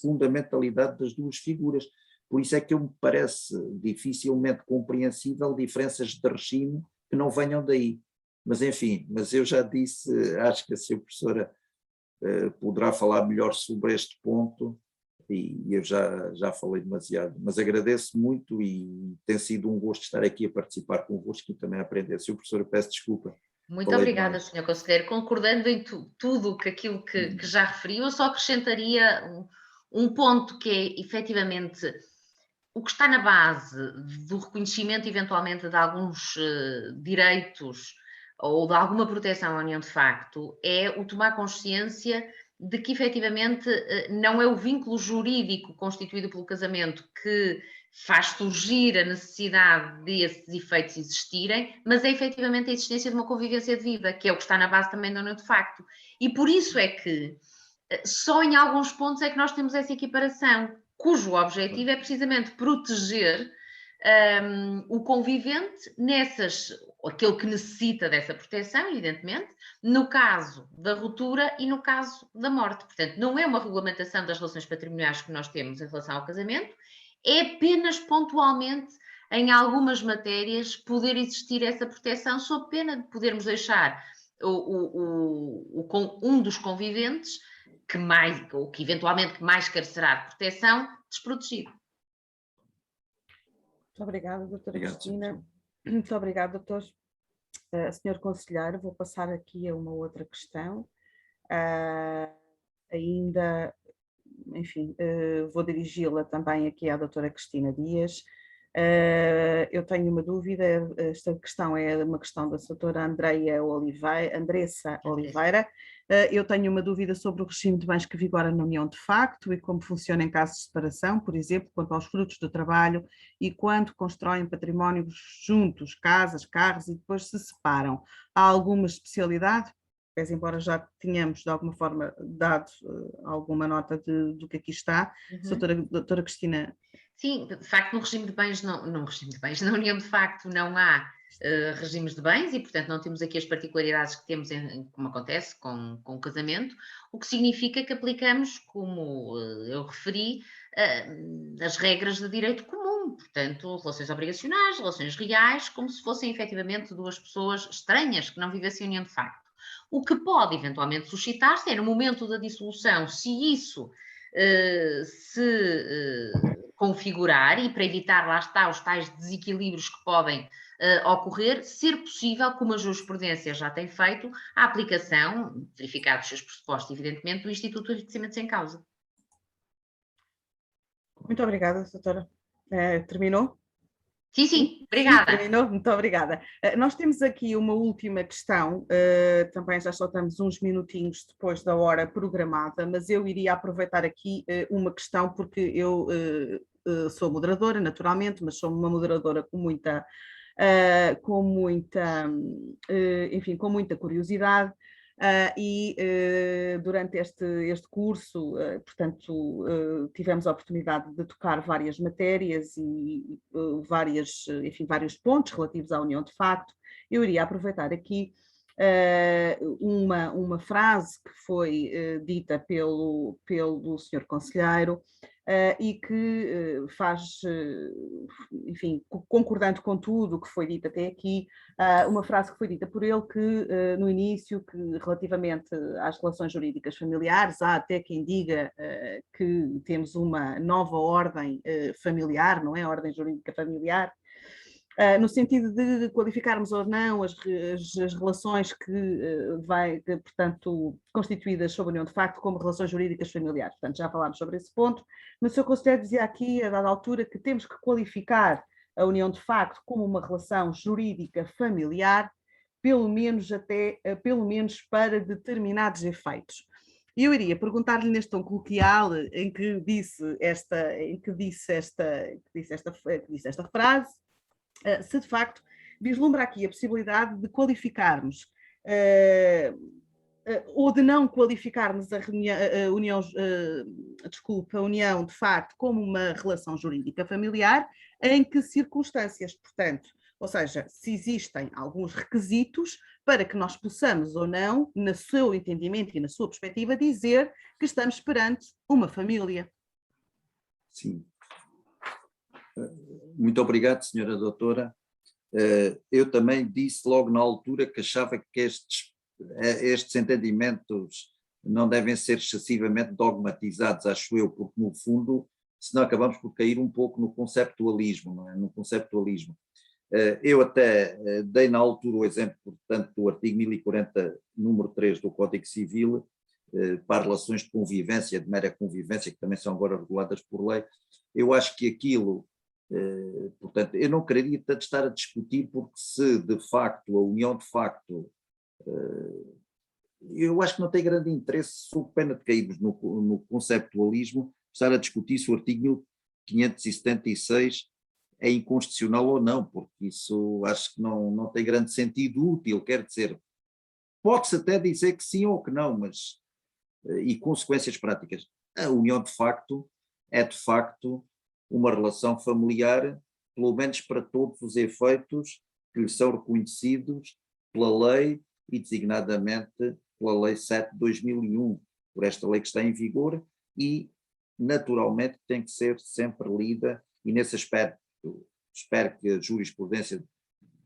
fundamentalidade das duas figuras. Por isso é que me parece dificilmente compreensível diferenças de regime que não venham daí. Mas enfim, mas eu já disse, acho que a senhora professora poderá falar melhor sobre este ponto, e eu já falei demasiado, mas agradeço muito e tem sido um gosto estar aqui a participar convosco e também a aprender. Senhora professora, peço desculpa. Muito obrigada, Sr. Conselheiro. Concordando em tudo aquilo que já referiu, eu só acrescentaria um ponto que é, efetivamente, o que está na base do reconhecimento, eventualmente, de alguns direitos ou de alguma proteção à união de facto, é o tomar consciência de que, efetivamente, não é o vínculo jurídico constituído pelo casamento que faz surgir a necessidade desses efeitos existirem, mas é efetivamente a existência de uma convivência de vida, que é o que está na base também da união de facto. E por isso é que só em alguns pontos é que nós temos essa equiparação, cujo objetivo é precisamente proteger o convivente aquele que necessita dessa proteção, evidentemente, no caso da ruptura e no caso da morte. Portanto, não é uma regulamentação das relações patrimoniais que nós temos em relação ao casamento, é apenas pontualmente, em algumas matérias, poder existir essa proteção, sob pena de podermos deixar um dos conviventes que eventualmente mais carecerá de proteção, desprotegido. Muito obrigada, doutora Obrigado, Cristina. Muito obrigada, doutor. Senhor Conselheiro, vou passar aqui a uma outra questão. Ainda, enfim, vou dirigi-la também aqui à doutora Cristina Dias. Eu tenho uma dúvida, esta questão é uma questão da doutora Andressa Oliveira. Eu tenho uma dúvida sobre o regime de bens que vigora na união de facto e como funciona em caso de separação, por exemplo, quanto aos frutos do trabalho e quando constroem patrimónios juntos, casas, carros e depois se separam. Há alguma especialidade? Pese embora já tenhamos de alguma forma dado alguma nota do que aqui está. Doutora Cristina. Sim, de facto, no regime de bens, na união de facto não há regimes de bens e, portanto, não temos aqui as particularidades que temos, como acontece com o casamento, o que significa que aplicamos, como eu referi, as regras de direito comum, portanto, relações obrigacionais, relações reais, como se fossem efetivamente duas pessoas estranhas que não vivessem em união de facto. O que pode eventualmente suscitar-se é no momento da dissolução, se isso se configurar e para evitar, lá está, os tais desequilíbrios que podem ocorrer, ser possível, como a jurisprudência já tem feito, a aplicação, verificados os seus pressupostos, evidentemente, do Instituto de Enriquecimento Sem Causa. Muito obrigada, doutora. Terminou? Sim, obrigada. Sim, terminou? Muito obrigada. Nós temos aqui uma última questão, também já só estamos uns minutinhos depois da hora programada, mas eu iria aproveitar aqui uma questão, porque eu sou moderadora, naturalmente, mas sou uma moderadora com muita curiosidade. Durante este curso, portanto, tivemos a oportunidade de tocar várias matérias e vários pontos relativos à união de facto. Eu iria aproveitar aqui uma frase que foi dita pelo senhor conselheiro e que faz, enfim, concordando com tudo o que foi dito até aqui, uma frase que foi dita por ele que no início, que relativamente às relações jurídicas familiares, há até quem diga que temos uma nova ordem familiar, não é? A ordem jurídica familiar, no sentido de qualificarmos ou não as relações portanto, constituídas sob a união de facto como relações jurídicas familiares. Portanto, já falámos sobre esse ponto, mas o Sr. Conselheiro dizia aqui, a dada altura, que temos que qualificar a união de facto como uma relação jurídica familiar, pelo menos para determinados efeitos. E eu iria perguntar-lhe neste tom coloquial em que disse esta frase, se de facto vislumbra aqui a possibilidade de qualificarmos ou de não qualificarmos a união de facto como uma relação jurídica familiar, em que circunstâncias, portanto, Ou seja, se existem alguns requisitos para que nós possamos ou não, no seu entendimento e na sua perspectiva, dizer que estamos perante uma família. Sim. Muito obrigado, senhora doutora. Eu também disse logo na altura que achava que estes entendimentos não devem ser excessivamente dogmatizados, acho eu, porque no fundo, senão acabamos por cair um pouco no conceptualismo, não é? No conceptualismo. Eu até dei na altura o exemplo, portanto, do artigo 1040, número 3 do Código Civil, para relações de convivência, de mera convivência, que também são agora reguladas por lei. Eu acho que aquilo, portanto, eu não quereria tanto estar a discutir, porque se de facto, a união de facto, eu acho que não tem grande interesse, sob pena de cairmos no conceptualismo, estar a discutir se o artigo 1576 é inconstitucional ou não, porque isso acho que não tem grande sentido útil, quer dizer, pode-se até dizer que sim ou que não, mas, e consequências práticas. A união de facto é de facto uma relação familiar, pelo menos para todos os efeitos que lhe são reconhecidos pela lei e designadamente pela Lei 7 de 2001, por esta lei que está em vigor, e naturalmente tem que ser sempre lida, e nesse aspecto espero que a jurisprudência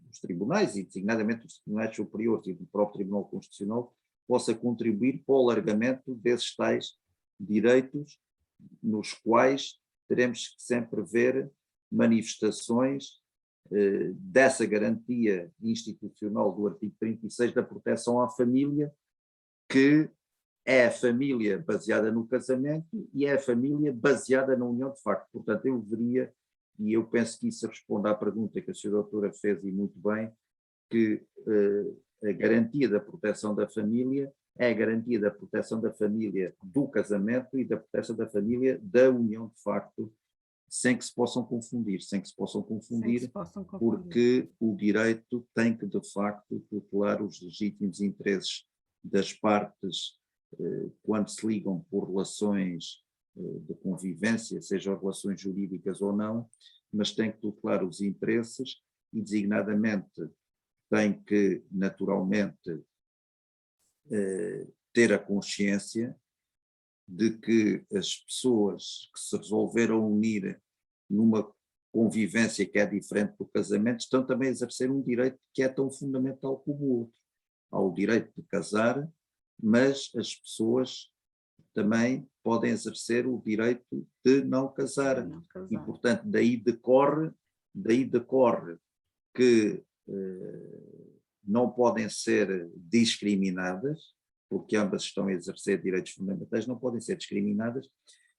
dos tribunais, e designadamente dos tribunais superiores e do próprio Tribunal Constitucional, possa contribuir para o alargamento desses tais direitos, nos quais teremos que sempre ver manifestações dessa garantia institucional do artigo 36 da proteção à família, que é a família baseada no casamento e é a família baseada na união de facto. Portanto, eu veria, e eu penso que isso responde à pergunta que a senhora doutora fez, e muito bem, que a garantia da proteção da família é a garantia da proteção da família do casamento e da proteção da família da união de facto, sem que se possam confundir, porque o direito tem que, de facto, tutelar os legítimos interesses das partes quando se ligam por relações de convivência, sejam relações jurídicas ou não, mas tem que tutelar os interesses e, designadamente, tem que, naturalmente, ter a consciência de que as pessoas que se resolveram unir numa convivência que é diferente do casamento estão também a exercer um direito que é tão fundamental como o outro. Há o direito de casar, mas as pessoas também podem exercer o direito de não casar. E, portanto, daí decorre que não podem ser discriminadas, porque ambas estão a exercer direitos fundamentais, não podem ser discriminadas,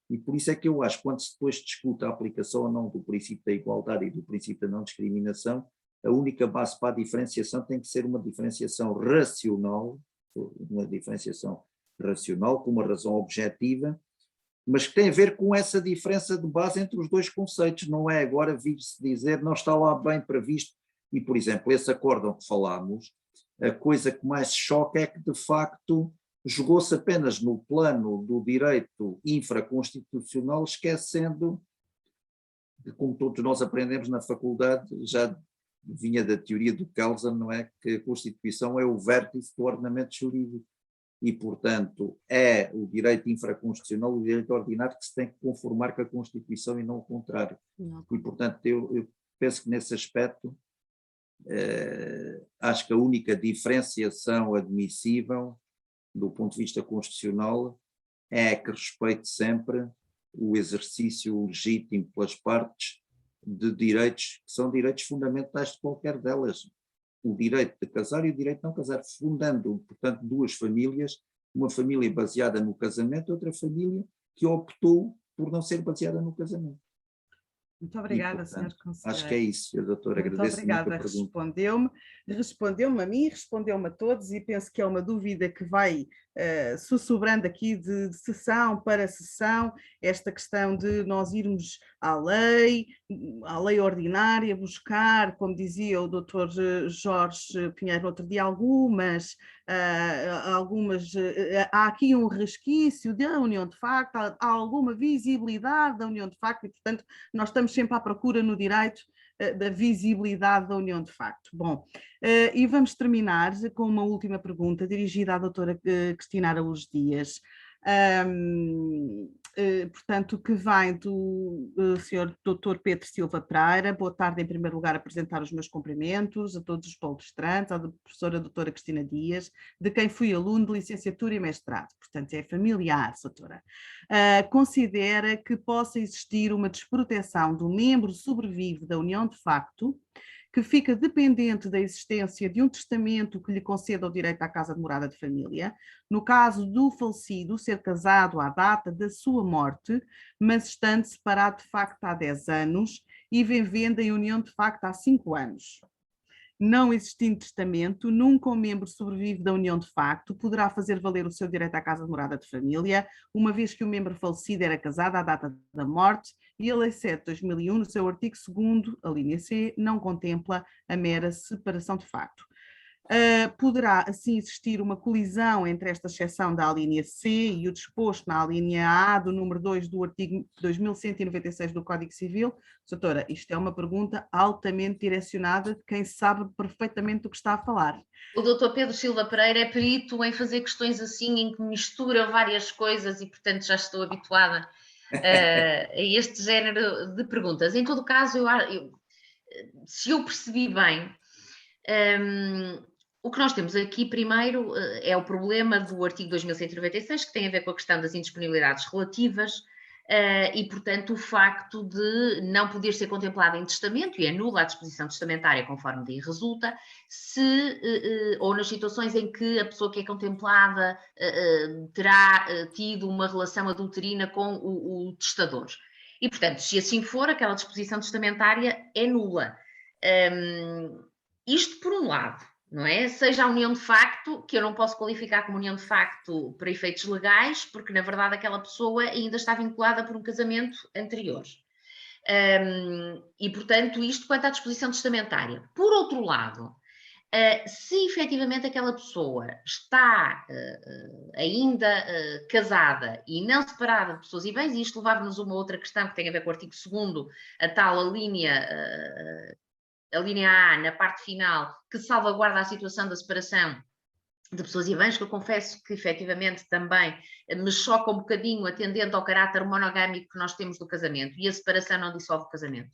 e por isso é que eu acho que quando se depois discute a aplicação ou não do princípio da igualdade e do princípio da não discriminação, a única base para a diferenciação tem que ser uma diferenciação racional, com uma razão objetiva, mas que tem a ver com essa diferença de base entre os dois conceitos, não é agora vir-se dizer não está lá bem previsto, e por exemplo, esse acórdão que falámos, a coisa que mais choca é que de facto jogou-se apenas no plano do direito infraconstitucional, esquecendo que, como todos nós aprendemos na faculdade, já vinha da teoria do Kelsen, não é? Que a Constituição é o vértice do ordenamento jurídico e, portanto, é o direito infraconstitucional, o direito ordinário que se tem que conformar com a Constituição e não o contrário. E, portanto, eu penso que nesse aspecto acho que a única diferenciação admissível do ponto de vista constitucional é que respeite sempre o exercício legítimo pelas partes de direitos que são direitos fundamentais de qualquer delas, o direito de casar e o direito de não casar, fundando, portanto, duas famílias, uma família baseada no casamento e outra família que optou por não ser baseada no casamento. Muito obrigada, Sr. Conselheiro. Acho que é isso, doutora. Agradeço muito a pergunta. Respondeu-me a mim, respondeu-me a todos, e penso que é uma dúvida que vai sussurrando aqui de sessão para sessão, esta questão de nós irmos à lei ordinária, buscar, como dizia o Dr. Jorge Pinheiro no outro dia, há aqui um resquício da união de facto, há alguma visibilidade da união de facto, e portanto nós estamos sempre à procura no direito da visibilidade da união de facto. Bom, e vamos terminar com uma última pergunta dirigida à doutora Cristina Araújo Dias. Portanto, que vem do Sr. Dr. Pedro Silva Pereira. Boa tarde, em primeiro lugar, apresentar os meus cumprimentos a todos os palestrantes, à professora doutora Cristina Dias, de quem fui aluno de licenciatura e mestrado, portanto é familiar, doutora. Considera que possa existir uma desproteção do membro sobrevive da união de facto, que fica dependente da existência de um testamento que lhe conceda o direito à casa de morada de família, no caso do falecido ser casado à data da sua morte, mas estando separado de facto há 10 anos e vivendo em união de facto há 5 anos. Não existindo testamento, nunca um membro sobrevive da união de facto poderá fazer valer o seu direito à casa de morada de família, uma vez que o membro falecido era casado à data da morte e a Lei 7 de 2001, no seu artigo 2º, a linha C, não contempla a mera separação de facto. Poderá assim existir uma colisão entre esta exceção da alínea C e o disposto na alínea A do número 2 do artigo 2196 do Código Civil? Doutora, isto é uma pergunta altamente direcionada de quem sabe perfeitamente do que está a falar. O doutor Pedro Silva Pereira é perito em fazer questões assim, em que mistura várias coisas e, portanto, já estou habituada a este género de perguntas. Em todo caso, se eu percebi bem, o que nós temos aqui primeiro é o problema do artigo 2196, que tem a ver com a questão das indisponibilidades relativas e, portanto, o facto de não poder ser contemplado em testamento, e é nula a disposição testamentária, conforme daí resulta, ou nas situações em que a pessoa que é contemplada terá tido uma relação adulterina com o testador. E, portanto, se assim for, aquela disposição testamentária é nula. Isto por um lado, não é? Seja a união de facto, que eu não posso qualificar como união de facto para efeitos legais, porque na verdade aquela pessoa ainda está vinculada por um casamento anterior. E portanto isto quanto à disposição testamentária. Por outro lado, se efetivamente aquela pessoa está ainda casada e não separada de pessoas e bens, e isto levava-nos a uma outra questão que tem a ver com o artigo 2º, a tal a linha A, na parte final, que salvaguarda a situação da separação de pessoas e bens, que eu confesso que efetivamente também me choca um bocadinho, atendendo ao caráter monogâmico que nós temos do casamento, e a separação não dissolve o casamento.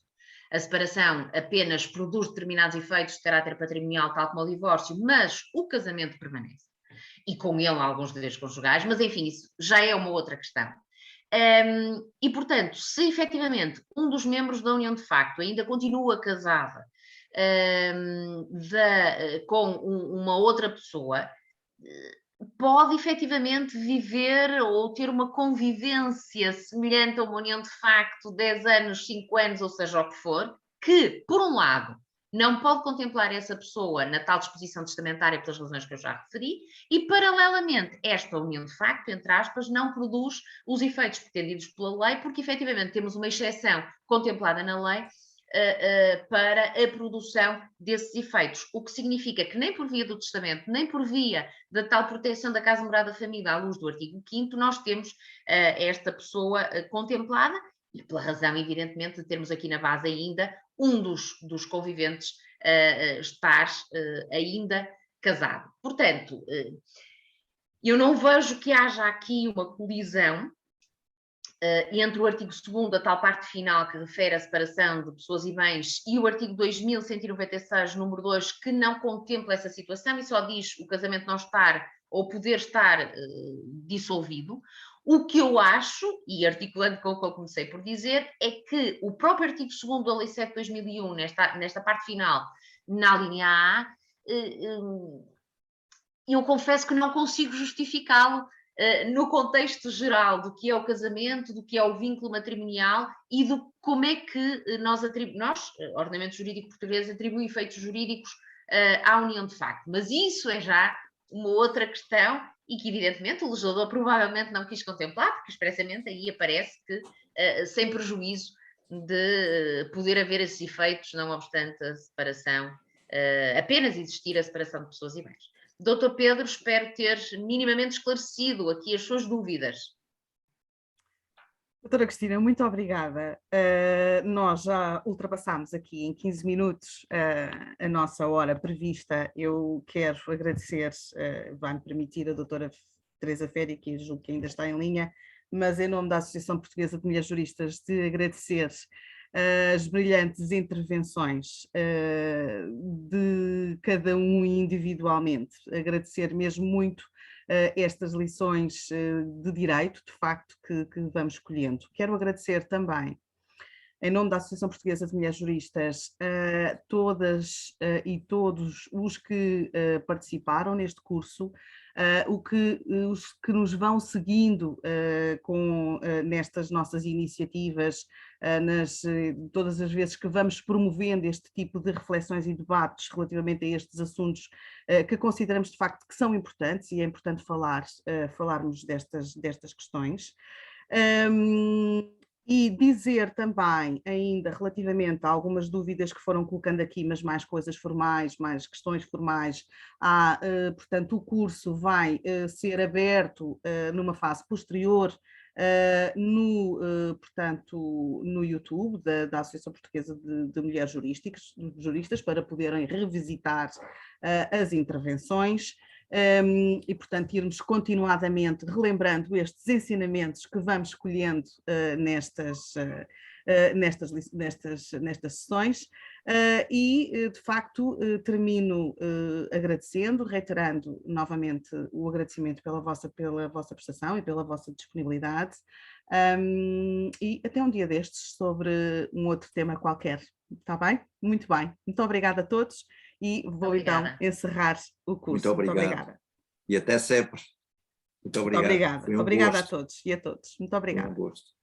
A separação apenas produz determinados efeitos de caráter patrimonial, tal como o divórcio, mas o casamento permanece. E com ele alguns deveres conjugais, mas enfim, isso já é uma outra questão. E portanto, se efetivamente um dos membros da união de facto ainda continua casada com uma outra pessoa, pode efetivamente viver ou ter uma convivência semelhante a uma união de facto, 10 anos, 5 anos, ou seja o que for, que, por um lado, não pode contemplar essa pessoa na tal disposição testamentária pelas razões que eu já referi, e, paralelamente, esta união de facto, entre aspas, não produz os efeitos pretendidos pela lei, porque, efetivamente, temos uma exceção contemplada na lei para a produção desses efeitos, o que significa que nem por via do testamento, nem por via da tal proteção da casa morada da família à luz do artigo 5º, nós temos esta pessoa contemplada, e pela razão, evidentemente, de termos aqui na base ainda um dos conviventes estar ainda casado. Portanto, eu não vejo que haja aqui uma colisão entre o artigo 2º, a tal parte final que refere à separação de pessoas e bens, e o artigo 2196, número 2, que não contempla essa situação e só diz o casamento não estar ou poder estar dissolvido. O que eu acho, e articulando com o que eu comecei por dizer, é que o próprio artigo 2º da Lei 7 de 2001, nesta parte final, na linha A, eu confesso que não consigo justificá-lo no contexto geral do que é o casamento, do que é o vínculo matrimonial e do como é que nós, ordenamento jurídico português, atribui efeitos jurídicos à união de facto. Mas isso é já uma outra questão e que, evidentemente, o legislador provavelmente não quis contemplar, porque expressamente aí aparece que, sem prejuízo de poder haver esses efeitos, não obstante a separação, apenas existir a separação de pessoas e bens. Doutor Pedro, espero ter minimamente esclarecido aqui as suas dúvidas. Doutora Cristina, muito obrigada. Nós já ultrapassámos aqui em 15 minutos a nossa hora prevista. Eu quero agradecer, vai-me permitir a doutora Teresa Féria, que julgo que ainda está em linha, mas em nome da Associação Portuguesa de Mulheres Juristas, de agradecer as brilhantes intervenções de cada um individualmente, agradecer mesmo muito estas lições de direito, de facto, que vamos escolhendo. Quero agradecer também, em nome da Associação Portuguesa de Mulheres Juristas, todas e todos os que participaram neste curso, os que nos vão seguindo nestas nossas iniciativas, todas as vezes que vamos promovendo este tipo de reflexões e debates relativamente a estes assuntos que consideramos de facto que são importantes, e é importante falarmos destas questões. E dizer também, ainda relativamente a algumas dúvidas que foram colocando aqui, mas mais coisas formais, mais questões formais, portanto, o curso vai ser aberto numa fase posterior portanto, no YouTube da Associação Portuguesa de Mulheres Juristas, para poderem revisitar as intervenções. E, portanto, irmos continuadamente relembrando estes ensinamentos que vamos escolhendo nestas sessões, e, de facto, termino agradecendo, reiterando novamente o agradecimento pela vossa prestação e pela vossa disponibilidade, e até um dia destes sobre um outro tema qualquer, está bem? Muito bem, muito obrigada a todos. E vou então encerrar o curso. Muito obrigado. E até sempre. Muito obrigado. Muito obrigada. Obrigada a todos e a todos. Muito obrigada. Foi um gosto.